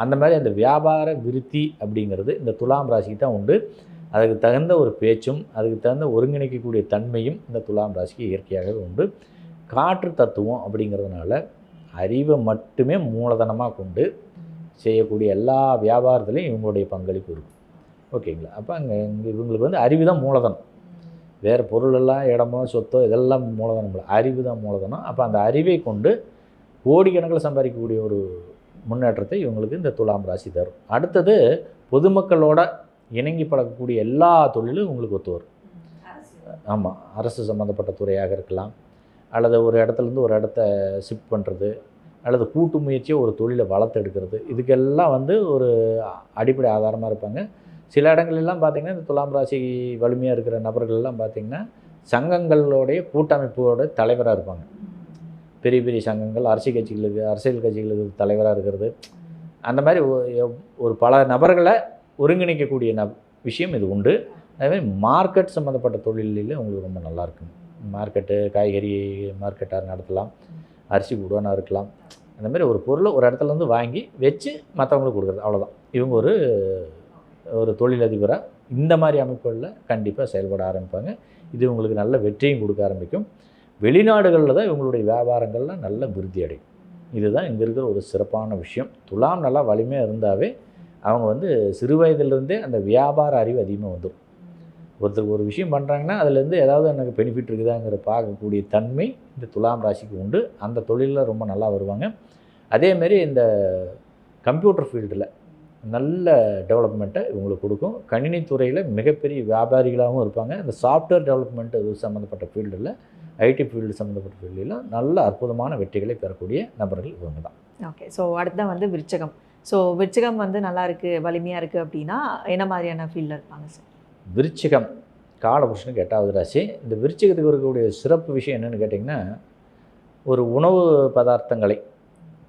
அந்த மாதிரி அந்த வியாபார விருத்தி அப்படிங்கிறது இந்த துலாம் ராசிக்கு தான் உண்டு. அதுக்கு தகுந்த ஒரு பேச்சும் அதுக்கு தகுந்த ஒருங்கிணைக்கக்கூடிய தன்மையும் இந்த துலாம் ராசிக்கு இயற்கையாகவே உண்டு. காற்று தத்துவம் அப்படிங்கிறதுனால அறிவை மட்டுமே மூலதனமாக கொண்டு செய்யக்கூடிய எல்லா வியாபாரத்துலேயும் இவங்களுடைய பங்களிப்பு இருக்கும். ஓகேங்களா? அப்போ அங்கே இவங்களுக்கு வந்து அறிவு தான் மூலதனம். வேறு பொருளெல்லாம் இடமோ சொத்தோ இதெல்லாம் மூலதனம் இல்லை, அறிவு தான் மூலதனம். அப்போ அந்த அறிவை கொண்டு கோடிக்கணக்கில் சம்பாதிக்கக்கூடிய ஒரு முன்னேற்றத்தை இவங்களுக்கு இந்த துலாம் ராசி தரும். அடுத்தது பொதுமக்களோட இணங்கி பழகக்கூடிய எல்லா தொழிலும் உங்களுக்கு ஒத்து வரும். ஆமாம், அரசு சம்மந்தப்பட்ட துறையாக இருக்கலாம், அல்லது ஒரு இடத்துலேருந்து ஒரு இடத்த ஷிஃப்ட் பண்ணுறது, அல்லது கூட்டு முயற்சியை ஒரு தொழிலை வளர்த்தெடுக்கிறது, இதுக்கெல்லாம் வந்து ஒரு அடிப்படை ஆதாரமாக இருப்பாங்க. சில இடங்கள்லாம் பார்த்திங்கன்னா இந்த துலாம் ராசி வலிமையாக இருக்கிற நபர்கள்லாம் பார்த்திங்கன்னா சங்கங்களுடைய கூட்டமைப்போட தலைவராக இருப்பாங்க. பெரிய பெரிய சங்கங்கள், அரசியல் கட்சிகளுக்கு தலைவராக இருக்கிறது, அந்த மாதிரி ஒரு பல நபர்களை ஒருங்கிணைக்கக்கூடிய விஷயம் இது உண்டு. அதேமாதிரி மார்க்கெட் சம்மந்தப்பட்ட தொழிலில் உங்களுக்கு ரொம்ப நல்லா இருக்கும். மார்க்கெட்டு, காய்கறி மார்க்கெட்டாக நடத்தலாம், அரிசி குடோனாக இருக்கலாம். அந்த மாதிரி ஒரு பொருளை ஒரு இடத்துலேருந்து வாங்கி வச்சு மற்றவங்களுக்கு கொடுக்குறது, அவ்வளோதான். இவங்க ஒரு தொழிலதிபராக இந்த மாதிரி அமைப்புகளில் கண்டிப்பாக செயல்பட ஆரம்பிப்பாங்க. இது உங்களுக்கு நல்ல வெற்றியும் கொடுக்க ஆரம்பிக்கும். வெளிநாடுகளில் தான் இவங்களுடைய வியாபாரங்கள்லாம் நல்ல விருத்தி அடையும். இதுதான் இங்கே இருக்கிற ஒரு சிறப்பான விஷயம். துலாம் நல்லா வலிமையாக இருந்தாவே அவங்க வந்து சிறு வயதிலிருந்தே அந்த வியாபார அறிவு அதிகமாக வந்துடும். ஒருத்தருக்கு ஒரு விஷயம் பண்ணுறாங்கன்னா அதுலேருந்து ஏதாவது எனக்கு பெனிஃபிட் இருக்குதாங்கிற பார்க்கக்கூடிய தன்மை இந்த துலாம் ராசிக்கு உண்டு. அந்த தொழிலில் ரொம்ப நல்லா வருவாங்க. அதேமாரி இந்த கம்ப்யூட்டர் ஃபீல்டில் நல்ல டெவலப்மெண்ட்டை இவங்களுக்கு கொடுக்கும். கணினித்துறையில் மிகப்பெரிய வியாபாரிகளாகவும் இருப்பாங்க. இந்த சாஃப்ட்வேர் டெவலப்மெண்ட் இது சம்மந்தப்பட்ட ஃபீல்டில், ஐடி ஃபீல்டு சம்மந்தப்பட்ட ஃபீல்டெலாம் நல்ல அற்புதமான வெற்றிகளை பெறக்கூடிய நபர்கள் இவங்க தான். ஓகே, ஸோ அடுத்த வந்து விருச்சகம். ஸோ விருச்சகம் வந்து நல்லா இருக்குது, வலிமையாக இருக்குது அப்படின்னா என்ன மாதிரியான ஃபீல்டில் இருப்பாங்க சார்? விருச்சிகம் காலபுருஷனுக்கு 8வது ராசி. இந்த விருச்சிகத்துக்கு இருக்கக்கூடிய சிறப்பு விஷயம் என்னென்னு கேட்டிங்கன்னா, ஒரு உணவு பதார்த்தங்களை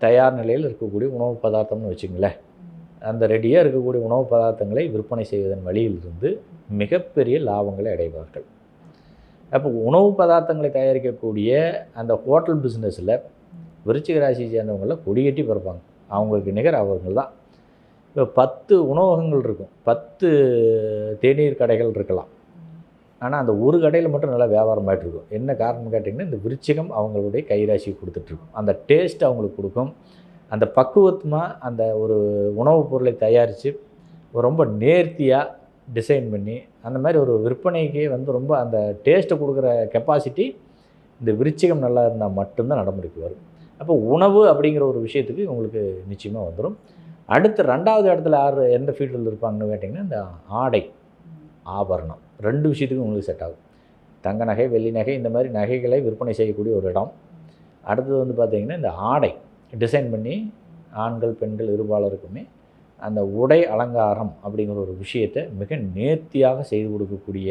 தயார் நிலையில் இருக்கக்கூடிய உணவு பதார்த்தம்னு வச்சுங்களேன், அந்த ரெடியாக இருக்கக்கூடிய உணவு பதார்த்தங்களை விற்பனை செய்வதன் வழியிலிருந்து மிகப்பெரிய லாபங்களை அடைவார்கள். அப்போ உணவு பதார்த்தங்களை தயாரிக்கக்கூடிய அந்த ஹோட்டல் பிஸ்னஸில் விருச்சிக ராசியை சேர்ந்தவங்களில் கொடிகட்டி பிறப்பாங்க. அவங்களுக்கு நிகர் அவர்கள் தான். இப்போ 10 உணவகங்கள் இருக்கும், 10 தேநீர் கடைகள் இருக்கலாம். ஆனால் அந்த ஒரு கடையில் மட்டும் நல்லா வியாபாரம் ஆகிட்டு இருக்கும். என்ன காரணம் கேட்டிங்கன்னா, இந்த விருச்சிகம் அவங்களுடைய கைராசி கொடுத்துட்ருக்கும். அந்த டேஸ்ட் அவங்களுக்கு கொடுக்கும். அந்த பக்குவமாக அந்த ஒரு உணவுப் பொருளை தயாரித்து ரொம்ப நேர்த்தியாக டிசைன் பண்ணி அந்த மாதிரி ஒரு விற்பனைக்கு வந்து ரொம்ப அந்த டேஸ்ட்டை கொடுக்குற கெப்பாசிட்டி இந்த விருச்சிகம் நல்லா இருந்தால் மட்டும்தான் நடைமுறைக்கு வரும். அப்போ உணவு அப்படிங்கிற ஒரு விஷயத்துக்கு உங்களுக்கு நிச்சயமாக வந்துடும். அடுத்து 2வது இடத்துல எந்த ஃபீல்டில் இருப்பாங்கன்னு கேட்டிங்கன்னா, இந்த ஆடை ஆபரணம் 2 விஷயத்துக்கும் உங்களுக்கு செட் ஆகும். தங்க நகை, வெள்ளி நகை, இந்த மாதிரி நகைகளை விற்பனை செய்யக்கூடிய ஒரு இடம். அடுத்தது வந்து பார்த்திங்கன்னா, இந்த ஆடை டிசைன் பண்ணி ஆண்கள் பெண்கள் இருபாலருக்குமே அந்த உடை அலங்காரம் அப்படிங்கிற ஒரு விஷயத்தை மிக நேர்த்தியாக செய்து கொடுக்கக்கூடிய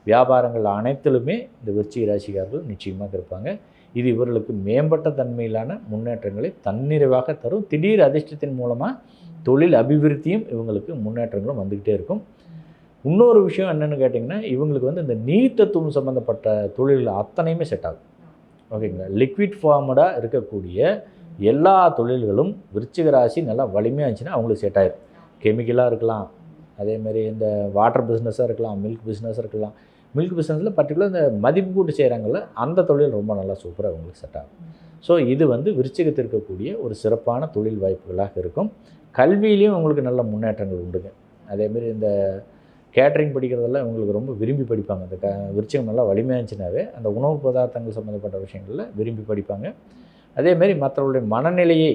வியாபாரங்கள் அனைத்திலுமே இந்த விருச்சிக ராசிக்காரர்கள் நிச்சயமாக இருப்பாங்க. இது இவர்களுக்கு மேம்பட்ட தன்மையிலான முன்னேற்றங்களை தன்னிறைவாக தரும். திடீர் அதிர்ஷ்டத்தின் மூலமாக தொழில் அபிவிருத்தியும் இவங்களுக்கு முன்னேற்றங்களும் வந்துக்கிட்டே இருக்கும். இன்னொரு விஷயம் என்னென்னு கேட்டிங்கன்னா, இவங்களுக்கு வந்து இந்த நீர் தத்துவம் சம்மந்தப்பட்ட தொழில்கள் அத்தனையுமே செட் ஆகும். ஓகேங்களா? லிக்விட் ஃபார்மடாக இருக்கக்கூடிய எல்லா தொழில்களும் விருச்சிக ராசி நல்லா வலிமையாக இருந்துச்சுன்னா அவங்களுக்கு செட் ஆகிடும். கெமிக்கலாக இருக்கலாம், அதேமாதிரி இந்த வாட்டர் பிஸ்னஸாக இருக்கலாம், மில்க் பிஸ்னஸாக இருக்கலாம். மில்க் பிஸ்னஸில் பர்டிகுலர் இந்த மதிப்பு கூட்டு செய்கிறாங்கல்ல, அந்த தொழில் ரொம்ப நல்லா சூப்பராக அவங்களுக்கு செட் ஆகும். ஸோ இது வந்து விருச்சிகத்தில் இருக்கக்கூடிய ஒரு சிறப்பான தொழில் வாய்ப்புகளாக இருக்கும். கல்வியிலையும் உங்களுக்கு நல்ல முன்னேற்றங்கள் உண்டுங்க. அதேமாரி இந்த கேட்ரிங் படிக்கிறதெல்லாம் இவங்களுக்கு ரொம்ப விரும்பி படிப்பாங்க. இந்த விருச்சிகம் நல்லா வலிமையாக இருந்துச்சுனாவே அந்த உணவு பதார்த்தங்கள் சம்மந்தப்பட்ட விஷயங்களில் விரும்பி படிப்பாங்க. அதேமாரி மற்றவர்களுடைய மனநிலையை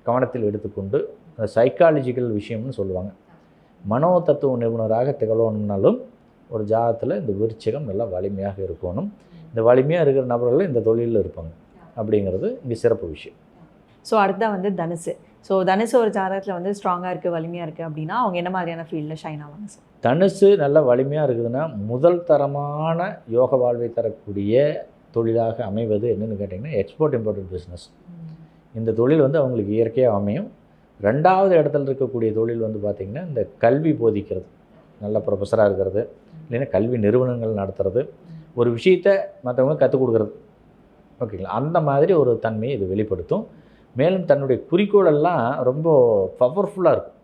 கவனத்தில் எடுத்துக்கொண்டு சைக்காலஜிக்கல் விஷயம்னு சொல்லுவாங்க. மனோ தத்துவ நிபுணராக திகழணும்னாலும் ஒரு ஜாதகத்தில் இந்த விருச்சிகம் நல்லா வலிமையாக இருக்கணும். இந்த வலிமையாக இருக்கிற நபர்கள் இந்த தொழிலில் இருப்பாங்க அப்படிங்கிறது இங்கே சிறப்பு விஷயம். ஸோ அடுத்தா வந்து தனுசு. ஸோ தனுசு ஒரு ஜாதகத்தில் வந்து ஸ்ட்ராங்காக இருக்குது, வலிமையாக இருக்குது அப்படின்னா அவங்க என்ன மாதிரியான ஃபீல்டில் ஷைன் ஆவாங்க சார்? தனுசு நல்ல வலிமையாக இருக்குதுன்னா முதல் தரமான யோக வாழ்வை தரக்கூடிய தொழிலாக அமைவது என்னென்னு கேட்டிங்கன்னா எக்ஸ்போர்ட் இம்போர்ட் பிஸ்னஸ். இந்த தொழில் வந்து அவங்களுக்கு இயற்கையாக அமையும். 2வது இடத்துல இருக்கக்கூடிய தொழில் வந்து பார்த்திங்கன்னா இந்த கல்வி போதிக்கிறது, நல்ல ப்ரொஃபஸராக இருக்கிறது, இல்லைன்னா கல்வி நிறுவனங்கள் நடத்துறது, ஒரு விஷயத்தை மற்றவங்களுக்கு கற்றுக் கொடுக்குறது. ஓகேங்களா? அந்த மாதிரி ஒரு தன்மையை இது வெளிப்படுத்தும். மேலும் தன்னுடைய குறிக்கோளெல்லாம் ரொம்ப பவர்ஃபுல்லாக இருக்கும்.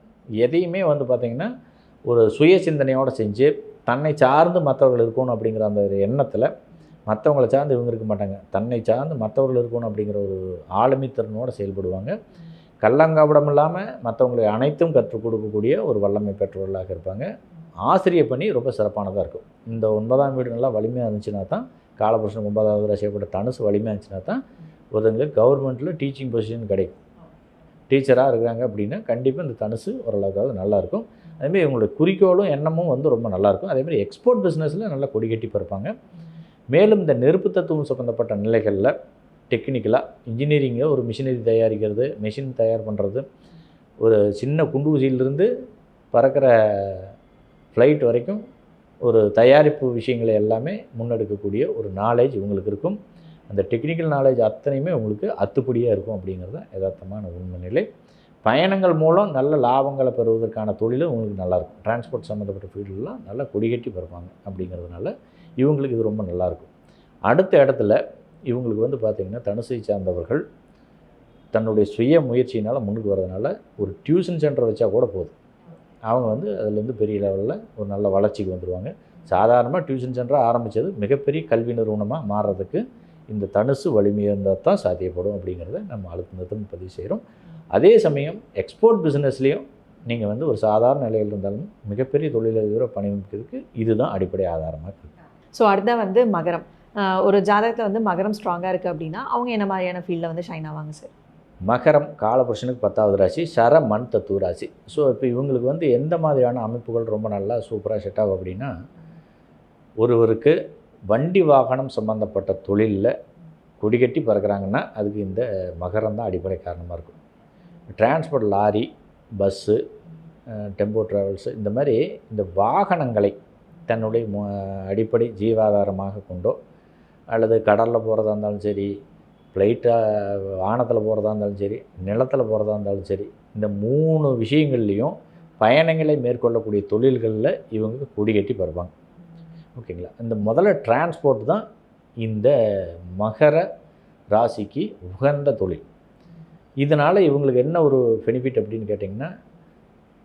எதையுமே வந்து பார்த்திங்கன்னா ஒரு சுய சிந்தனையோடு செஞ்சு தன்னை சார்ந்து மற்றவர்கள் இருக்கணும் அப்படிங்கிற அந்த ஒரு எண்ணத்தில், மற்றவங்களை சார்ந்து இவங்க இருக்க மாட்டாங்க, தன்னை சார்ந்து மற்றவர்கள் இருக்கணும் அப்படிங்கிற ஒரு ஆளுமைத்திறனோடு செயல்படுவாங்க. கள்ளங்கபடம் இல்லாமல் மற்றவங்களை அனைத்தும் கற்றுக் கொடுக்கக்கூடிய ஒரு வல்லமை பெற்றவர்களாக இருப்பாங்க. ஆசிரிய பணி ரொம்ப சிறப்பானதாக இருக்கும். இந்த 9ஆம் வீடு நல்லா வலிமையாக இருந்துச்சுன்னா தான், காலபுருஷனுக்கு 9வது ராசியப்பட்ட தனுசு வலிமையாக இருந்துச்சுன்னா தான் ஒருத்தங்களுக்கு கவர்மெண்ட்டில் டீச்சிங் பொசிஷன் கிடைக்கும். டீச்சராக இருக்கிறாங்க அப்படின்னா கண்டிப்பாக இந்த தனுசு ஓரளவுக்காவது நல்லாயிருக்கும். அதேமாதிரி இவங்களுடைய குறிக்கோளும் எண்ணமும் வந்து ரொம்ப நல்லாயிருக்கும். அதேமாதிரி எக்ஸ்போர்ட் பிஸ்னஸில் நல்லா கொடி கட்டி பறப்பாங்க. மேலும் இந்த நெருப்பு தத்துவம் சம்மந்தப்பட்ட நிலைகளில் டெக்னிக்கலாக இன்ஜினியரிங்கில் ஒரு மிஷினரி தயாரிக்கிறது, மெஷின் தயார் பண்ணுறது, ஒரு சின்ன குண்டூசியிலிருந்து பறக்கிற ஃப்ளைட் வரைக்கும் ஒரு தயாரிப்பு விஷயங்களை எல்லாமே முன்னெடுக்கக்கூடிய ஒரு நாலேஜ் இவங்களுக்கு இருக்கும். அந்த டெக்னிக்கல் நாலேஜ் அத்தனையுமே உங்களுக்கு அத்துப்படியாக இருக்கும் அப்படிங்கிறது யதார்த்தமான உண்மை நிலை. பயணங்கள் மூலம் நல்ல லாபங்களை பெறுவதற்கான தொழிலும் உங்களுக்கு நல்லாயிருக்கும். டிரான்ஸ்போர்ட் சம்மந்தப்பட்ட ஃபீல்டெலாம் நல்லா கொடிகட்டி பறப்பாங்க. அப்படிங்கிறதுனால இவங்களுக்கு இது ரொம்ப நல்லாயிருக்கும். அடுத்த இடத்துல இவங்களுக்கு வந்து பார்த்திங்கன்னா தனுசை சார்ந்தவர்கள் தன்னுடைய சுய முயற்சியினால் முன்னுக்கு வரதுனால ஒரு டியூஷன் சென்டர் வச்சா கூட போதும், அவங்க வந்து அதுலேருந்து பெரிய லெவலில் ஒரு நல்ல வளர்ச்சிக்கு வந்துடுவாங்க. சாதாரணமாக டியூஷன் சென்டராக ஆரம்பித்தது மிகப்பெரிய கல்வி நிறுவனமாக மாறுறதுக்கு இந்த தனுசு வலிமையாக இருந்தால் தான் சாத்தியப்படும் அப்படிங்கிறத நம்ம அழுத்தம் பதிவு செய்கிறோம். அதே சமயம் எக்ஸ்போர்ட் பிஸ்னஸ்லேயும் நீங்கள் வந்து ஒரு சாதாரண நிலையில் இருந்தாலும் மிகப்பெரிய தொழிலதிபரை பணியமைக்கிறதுக்கு இதுதான் அடிப்படை ஆதாரமாக இருக்குது. ஸோ அடுத்த வந்து மகரம். ஒரு ஜாதகத்தில் வந்து மகரம் ஸ்ட்ராங்காக இருக்குது அப்படின்னா அவங்க என்ன மாதிரியான ஃபீல்டில் வந்து ஷைன் ஆவாங்க சார்? மகரம் காலபுருஷனுக்கு 10வது ராசி, சர மண் தத்துவ ராசி. ஸோ இப்போ இவங்களுக்கு வந்து எந்த மாதிரியான அமைப்புகள் ரொம்ப நல்லா சூப்பராக செட் ஆகும் அப்படின்னா, ஒருவருக்கு வண்டி வாகனம் சம்மந்தப்பட்ட தொழிலில் கொடிகட்டி பறக்கிறாங்கன்னா அதுக்கு இந்த மகரம் தான் அடிப்படை காரணமாக இருக்கும். Transport lorry, bus, tempo travels, இந்த மாதிரி இந்த வாகனங்களை தன்னுடைய அடிப்படை ஜீவாதாரமாக கொண்டோ, அல்லது கடலில் போகிறதா இருந்தாலும் சரி, ஃப்ளைட்டாக வானத்தில் போகிறதா இருந்தாலும் சரி, நிலத்தில் போகிறதா இருந்தாலும் சரி, இந்த 3 விஷயங்கள்லேயும் பயணங்களை மேற்கொள்ளக்கூடிய தொழில்களில் இவங்க கொடிகட்டி பறப்பாங்க. ஓகேங்களா? இந்த முதல்ல டிரான்ஸ்போர்ட் தான் இந்த மகர ராசிக்கு உகந்த தொழில். இதனால் இவங்களுக்கு என்ன ஒரு பெனிஃபிட் அப்படின்னு கேட்டிங்கன்னா,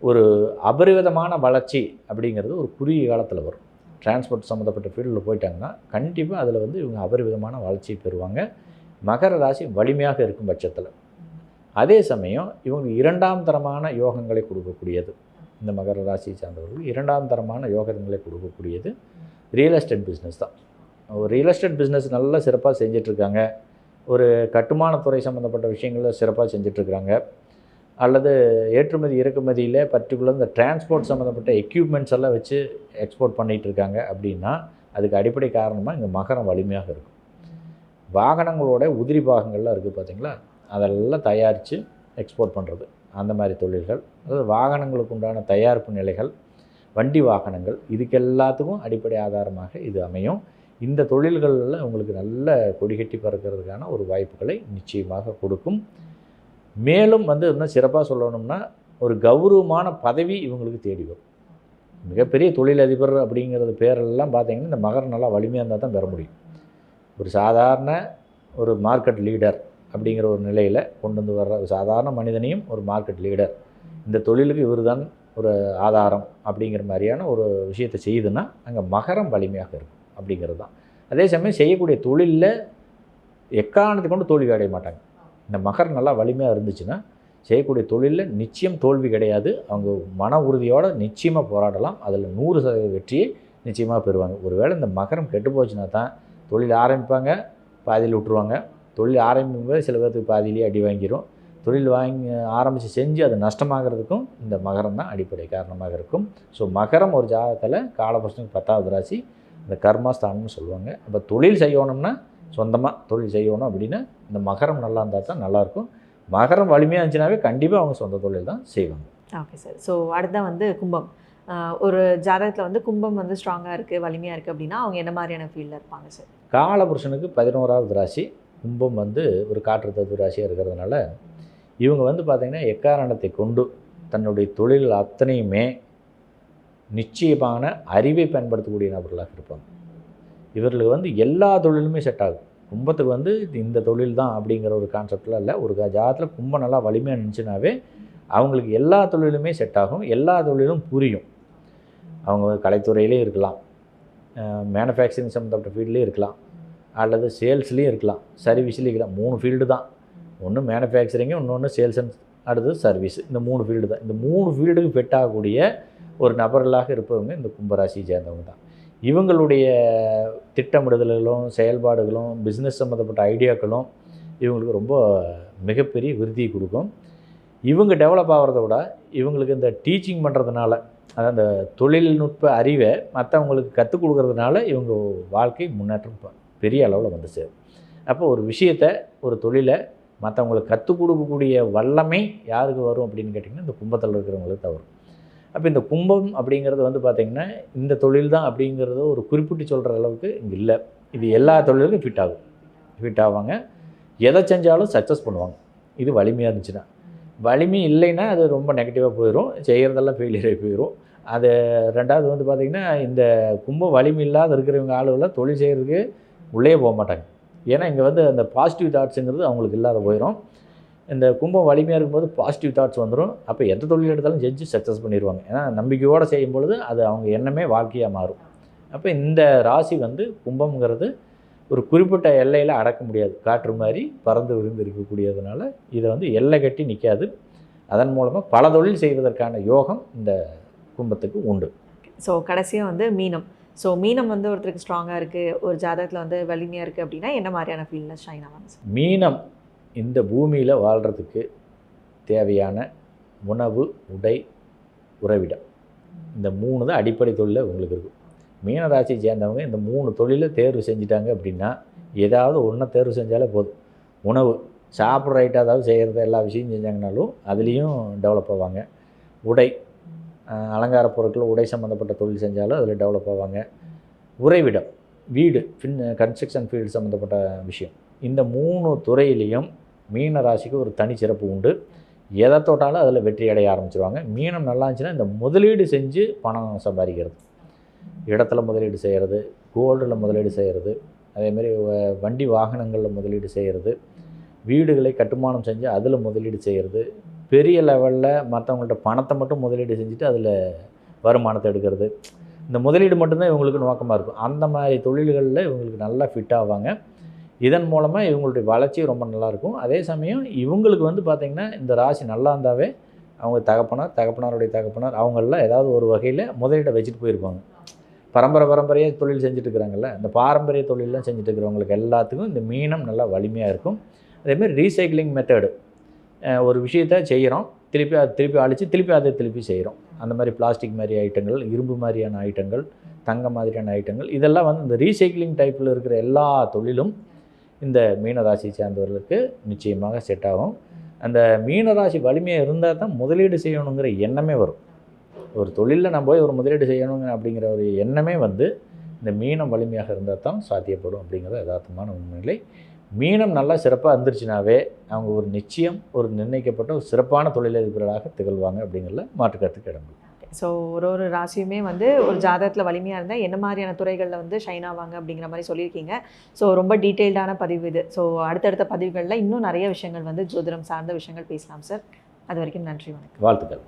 ஒரு அபரிவிதமான வளர்ச்சி அப்படிங்கிறது ஒரு குறுகிய காலத்தில் வரும். டிரான்ஸ்போர்ட் சம்மந்தப்பட்ட ஃபீல்டில் போயிட்டாங்கன்னா கண்டிப்பாக அதில் வந்து இவங்க அபரிவிதமான வளர்ச்சி பெறுவாங்க, மகர ராசி வலிமையாக இருக்கும் பட்சத்தில். அதே சமயம் இவங்க 2ஆம் தரமான யோகங்களை கொடுக்கக்கூடியது, இந்த மகர ராசியை சார்ந்தவர்கள் 2ஆம் தரமான யோகங்களை கொடுக்கக்கூடியது ரியல் எஸ்டேட் பிஸ்னஸ் தான். ஒரு ரியல் எஸ்டேட் பிஸ்னஸ் நல்லா சிறப்பாக செஞ்சிட்ருக்காங்க, ஒரு கட்டுமானத்துறை சம்மந்தப்பட்ட விஷயங்களில் சிறப்பாக செஞ்சிட்ருக்காங்க, அல்லது ஏற்றுமதி இறக்குமதியில் பர்டிகுலர் இந்த டிரான்ஸ்போர்ட் சம்மந்தப்பட்ட எக்யூப்மெண்ட்ஸ் எல்லாம் வச்சு எக்ஸ்போர்ட் பண்ணிகிட்ருக்காங்க அப்படின்னா அதுக்கு அடிப்படை காரணமாக இங்கே மகரம் வலிமையாக இருக்கும். வாகனங்களோட உதிரி பாகங்கள்லாம் இருக்குது பார்த்திங்களா, அதெல்லாம் தயாரித்து எக்ஸ்போர்ட் பண்ணுறது, அந்த மாதிரி தொழில்கள், அதாவது வாகனங்களுக்கு உண்டான தயாரிப்பு நிலைகள், வண்டி வாகனங்கள், இதுக்கு எல்லாத்துக்கும் அடிப்படை ஆதாரமாக இது அமையும். இந்த தொழில்களில் உங்களுக்கு நல்ல கொடிகட்டி பறக்கிறதுக்கான ஒரு வாய்ப்புகளை நிச்சயமாக கொடுக்கும். மேலும் வந்து இன்னும் சிறப்பாக சொல்லணும்னா ஒரு கௌரவமான பதவி இவங்களுக்கு தேடி வரும். மிகப்பெரிய தொழிலதிபர் அப்படிங்கிறது பேரெல்லாம் பார்த்திங்கன்னா இந்த மகரம் நல்லா வலிமையாக இருந்தால் தான் பெற முடியும். ஒரு சாதாரண ஒரு மார்க்கெட் லீடர் அப்படிங்கிற ஒரு நிலையில் கொண்டு வந்து வர்ற சாதாரண மனிதனையும் ஒரு மார்க்கெட் லீடர், இந்த தொழிலுக்கு இவர் தான் ஒரு ஆதாரம் அப்படிங்கிற மாதிரியான ஒரு விஷயத்தை செய்யுதுன்னா அங்கே மகரம் வலிமையாக இருக்கும் அப்படிங்கிறது தான். அதே சமயம் செய்யக்கூடிய தொழிலில் எக்காரணத்தை கொண்டு தோல்வி அடைய மாட்டாங்க. இந்த மகரம் நல்லா வலிமையாக இருந்துச்சுன்னா செய்யக்கூடிய தொழிலில் நிச்சயம் தோல்வி கிடையாது. அவங்க மன உறுதியோடு நிச்சயமாக போராடலாம், அதில் 100% வெற்றியை நிச்சயமாக பெறுவாங்க. ஒருவேளை இந்த மகரம் கெட்டு போச்சுன்னா தான் தொழில் ஆரம்பிப்பாங்க, பாதியில் விட்டுருவாங்க. தொழில் ஆரம்பிக்கும்போது சில பேருக்கு பாதியிலேயே அடி வாங்கிடும். தொழில் ஆரம்பித்து செஞ்சு அது நஷ்டமாகிறதுக்கும் இந்த மகரம் தான் அடிப்படை காரணமாக இருக்கும். ஸோ மகரம் ஒரு ஜாதகத்தில் காலபுருஷனுக்கு 10வது ராசி, இந்த கர்மாஸ்தானம்னு சொல்லுவாங்க. அப்போ தொழில் செய்யணும்னா சொந்தமாக தொழில் செய்யணும் அப்படின்னா இந்த மகரம் நல்லா இருந்தால் தான் நல்லாயிருக்கும். மகரம் வலிமையாக இருந்துச்சுனாவே கண்டிப்பாக அவங்க சொந்த தொழில் தான் செய்வாங்க. Okay sir. ஸோ அடுத்த வந்து கும்பம். ஒரு ஜாதகத்தில் வந்து கும்பம் வந்து ஸ்ட்ராங்காக இருக்குது, வலிமையாக இருக்குது அப்படின்னா அவங்க என்ன மாதிரியான ஃபீல்டில் இருப்பாங்க சார்? காலபுருஷனுக்கு 11வது ராசி கும்பம் வந்து ஒரு காற்று தத்துவ ராசியாக இருக்கிறதுனால இவங்க வந்து பார்த்திங்கன்னா எக்காரணத்தை கொண்டு தன்னுடைய தொழில் அத்தனையுமே நிச்சயமான அறிவை பயன்படுத்தக்கூடிய நபர்களாக இருப்பாங்க. இவர்களுக்கு வந்து எல்லா தொழிலுமே செட் ஆகும். கும்பத்துக்கு வந்து இந்த தொழில் தான் அப்படிங்கிற ஒரு கான்செப்டில் இல்லை. ஒரு ஜாதகத்தில் கும்பம் நல்லா வலிமையாக இருந்துச்சுனாவே அவங்களுக்கு எல்லா தொழிலுமே செட் ஆகும், எல்லா தொழிலும் புரியும். அவங்க கலைத்துறையிலே இருக்கலாம், மேனுஃபேக்சரிங் சம்மந்தப்பட்ட ஃபீல்ட்லேயும் இருக்கலாம், அல்லது சேல்ஸ்லேயும் இருக்கலாம், சர்வீஸ்லேயும் இருக்கலாம். 3 ஃபீல்டு தான். ஒன்று மேனுஃபேக்சரிங்கு, இன்னொன்று சேல்ஸ் அண்ட் அடுத்தது சர்வீஸ். இந்த 3 ஃபீல்டு தான். இந்த 3 ஃபீல்டுக்கு ஃபிட் ஆகக்கூடிய ஒரு நபர்களாக இருப்பவங்க இந்த கும்பராசியை சேர்ந்தவங்க தான். இவங்களுடைய திட்டமிடுதல்களும் செயல்பாடுகளும் பிஸ்னஸ் சம்மந்தப்பட்ட ஐடியாக்களும் இவங்களுக்கு ரொம்ப மிகப்பெரிய விருத்தியை கொடுக்கும். இவங்க டெவலப் ஆகிறத விட இவங்களுக்கு இந்த டீச்சிங் பண்ணுறதுனால, அதாவது அந்த தொழில்நுட்ப அறிவை மற்றவங்களுக்கு கற்றுக் கொடுக்கறதுனால இவங்க வாழ்க்கை முன்னேற்றம் பெரிய அளவில் வந்து சேரும். அப்போ ஒரு விஷயத்தை, ஒரு தொழிலை மற்றவங்களுக்கு கற்றுக் கொடுக்கக்கூடிய வல்லமை யாருக்கு வரும் அப்படின்னு கேட்டிங்கன்னா இந்த கும்பத்தில் இருக்கிறவங்களுக்கு தான் வரும். அப்போ இந்த கும்பம் அப்படிங்கிறது வந்து பார்த்திங்கன்னா இந்த தொழில் தான் அப்படிங்கிறத ஒரு குறிப்பிட்டு சொல்கிற அளவுக்கு இங்கே இல்லை. இது எல்லா தொழிலுக்கும் ஃபிட் ஆவாங்க. எதை செஞ்சாலும் சக்ஸஸ் பண்ணுவாங்க. இது வலிமையாக இருந்துச்சுன்னா. வலிமை இல்லைன்னா அது ரொம்ப நெகட்டிவாக போயிடும், செய்கிறதெல்லாம் ஃபெயிலியர் ஆகி போயிடும். அது ரெண்டாவது வந்து பார்த்திங்கன்னா இந்த கும்பம் வலிமை இல்லாத இருக்கிறவங்க ஆளுகளில் தொழில் செய்கிறதுக்கு உள்ளே போக மாட்டாங்க. ஏன்னா இங்கே வந்து அந்த பாசிட்டிவ் தாட்ஸுங்கிறது அவங்களுக்கு இல்லாத போயிடும். இந்த கும்பம் வலிமையாக இருக்கும்போது பாசிட்டிவ் தாட்ஸ் வந்துடும். அப்போ எந்த தொழில் எடுத்தாலும் செஞ்சு சக்ஸஸ் பண்ணிடுவாங்க. ஏன்னா நம்பிக்கையோடு செய்யும் பொழுது அது அவங்க எண்ணமே வாழ்க்கையாக மாறும். அப்போ இந்த ராசி வந்து கும்பம்ங்கிறது ஒரு குறிப்பிட்ட எல்லையில் அடக்க முடியாது. காற்று மாதிரி பறந்து விரிந்து இருக்கக்கூடியதுனால இதை வந்து எல்லை கட்டி நிற்காது. அதன் மூலமாக பல தொழில் செய்வதற்கான யோகம் இந்த கும்பத்துக்கு உண்டு. ஸோ கடைசியாக வந்து மீனம். ஸோ மீனம் வந்து ஒருத்தருக்கு ஸ்ட்ராங்காக இருக்குது, ஒரு ஜாதகத்தில் வந்து வலிமையாக இருக்குது அப்படின்னா என்ன மாதிரியான ஃபீல்டில் ஷைன் ஆவாங்க சார்? மீனம் இந்த பூமியில் வாழ்கிறதுக்கு தேவையான உணவு, உடை, உறைவிடம், இந்த 3 தான் அடிப்படை தொழில் உங்களுக்கு இருக்கும். மீனராசியை சேர்ந்தவங்க இந்த 3 தொழிலை தேர்வு செஞ்சிட்டாங்க அப்படின்னா ஏதாவது ஒன்றை தேர்வு செஞ்சாலே போதும். உணவு, சாப்பிட்ற ஐட்டம் ஏதாவது செய்கிறது எல்லா விஷயம் செஞ்சாங்கனாலும் அதுலேயும் டெவலப் ஆவாங்க. உடை, அலங்கார பொருட்கள், உடை சம்மந்தப்பட்ட தொழில் செஞ்சாலும் அதில் டெவலப் ஆவாங்க. உறைவிடம், வீடு, கன்ஸ்ட்ரக்ஷன் ஃபீல்டு சம்மந்தப்பட்ட விஷயம், இந்த 3 துறையிலையும் மீன ராசிக்கு ஒரு தனி சிறப்பு உண்டு. எதை தொட்டாலும் அதில் வெற்றி அடைய ஆரம்பிச்சிருவாங்க. மீனம் நல்லா இருந்துச்சுன்னா இந்த முதலீடு செஞ்சு பணம் சம்பாதிக்கிறது, இடத்துல முதலீடு செய்கிறது, கோல்டில் முதலீடு செய்கிறது, அதேமாதிரி வண்டி வாகனங்களில் முதலீடு செய்கிறது, வீடுகளை கட்டுமானம் செஞ்சு அதில் முதலீடு செய்கிறது, பெரிய லெவலில் மற்றவங்கள்ட்ட பணத்தை மட்டும் முதலீடு செஞ்சுட்டு அதில் வருமானத்தை எடுக்கிறது, இந்த முதலீடு மட்டும்தான் இவங்களுக்கு நோக்கமாக இருக்கும். அந்த மாதிரி தொழில்களில் இவங்களுக்கு நல்லா ஃபிட் ஆவாங்க. இதன் மூலமாக இவங்களுடைய வளர்ச்சி ரொம்ப நல்லாயிருக்கும். அதே சமயம் இவங்களுக்கு வந்து பார்த்திங்கன்னா இந்த ராசி நல்லா இருந்தாவே அவங்க தகப்பனாருடைய தகப்பனார் அவங்களெலாம் ஏதாவது ஒரு வகையில் முதலீடை வச்சுட்டு போயிருப்பாங்க. பரம்பரையாக தொழில் செஞ்சுட்டு இருக்கிறாங்கல்ல, இந்த பாரம்பரிய தொழிலெலாம் செஞ்சுட்டு இருக்கிறவங்களுக்கு எல்லாத்துக்கும் இந்த மீனம் நல்லா வலிமையாக இருக்கும். அதேமாதிரி ரீசைக்கிளிங் மெத்தடு, ஒரு விஷயத்தை செய்கிறோம், திருப்பி அழித்து திருப்பி செய்கிறோம். அந்த மாதிரி பிளாஸ்டிக் மாதிரி ஐட்டங்கள், இரும்பு மாதிரியான ஐட்டங்கள், தங்கம் மாதிரியான ஐட்டங்கள், இதெல்லாம் வந்து இந்த ரீசைக்கிளிங் டைப்பில் இருக்கிற எல்லா தொழிலும் இந்த மீனராசியை சேர்ந்தவர்களுக்கு நிச்சயமாக செட் ஆகும். அந்த மீனராசி வலிமையாக இருந்தால் தான் முதலீடு செய்யணுங்கிற எண்ணமே வரும். ஒரு தொழிலில் நம்ம போய் ஒரு முதலீடு செய்யணுங்க அப்படிங்கிற ஒரு எண்ணமே வந்து இந்த மீனம் வலிமையாக இருந்தால் தான் சாத்தியப்படும் அப்படிங்கிறது யதார்த்தமான உண்மையிலே. மீனம் நல்லா சிறப்பாக இருந்துருச்சுனாவே அவங்க ஒரு நிச்சயம் ஒரு நிர்ணயிக்கப்பட்ட ஒரு சிறப்பான தொழிலதிபர்களாக திகழ்வாங்க அப்படிங்கிறத மாற்றுக்கருத்துக்கு இடம். ஸோ ஒரு ராசியுமே வந்து ஒரு ஜாதகத்தில் வலிமையாக இருந்தால் என்ன மாதிரியான துறைகளில் வந்து ஷைன் ஆவாங்க அப்படிங்கிற மாதிரி சொல்லியிருக்கீங்க. ஸோ ரொம்ப டீட்டெயில்டான பதிவு இது. ஸோ அடுத்தடுத்த பதிவுகளில் இன்னும் நிறைய விஷயங்கள் வந்து ஜோதிடம் சார்ந்த விஷயங்கள் பேசலாம் சார். அது வரைக்கும் நன்றி, வணக்கம். வாழ்த்துக்கள்.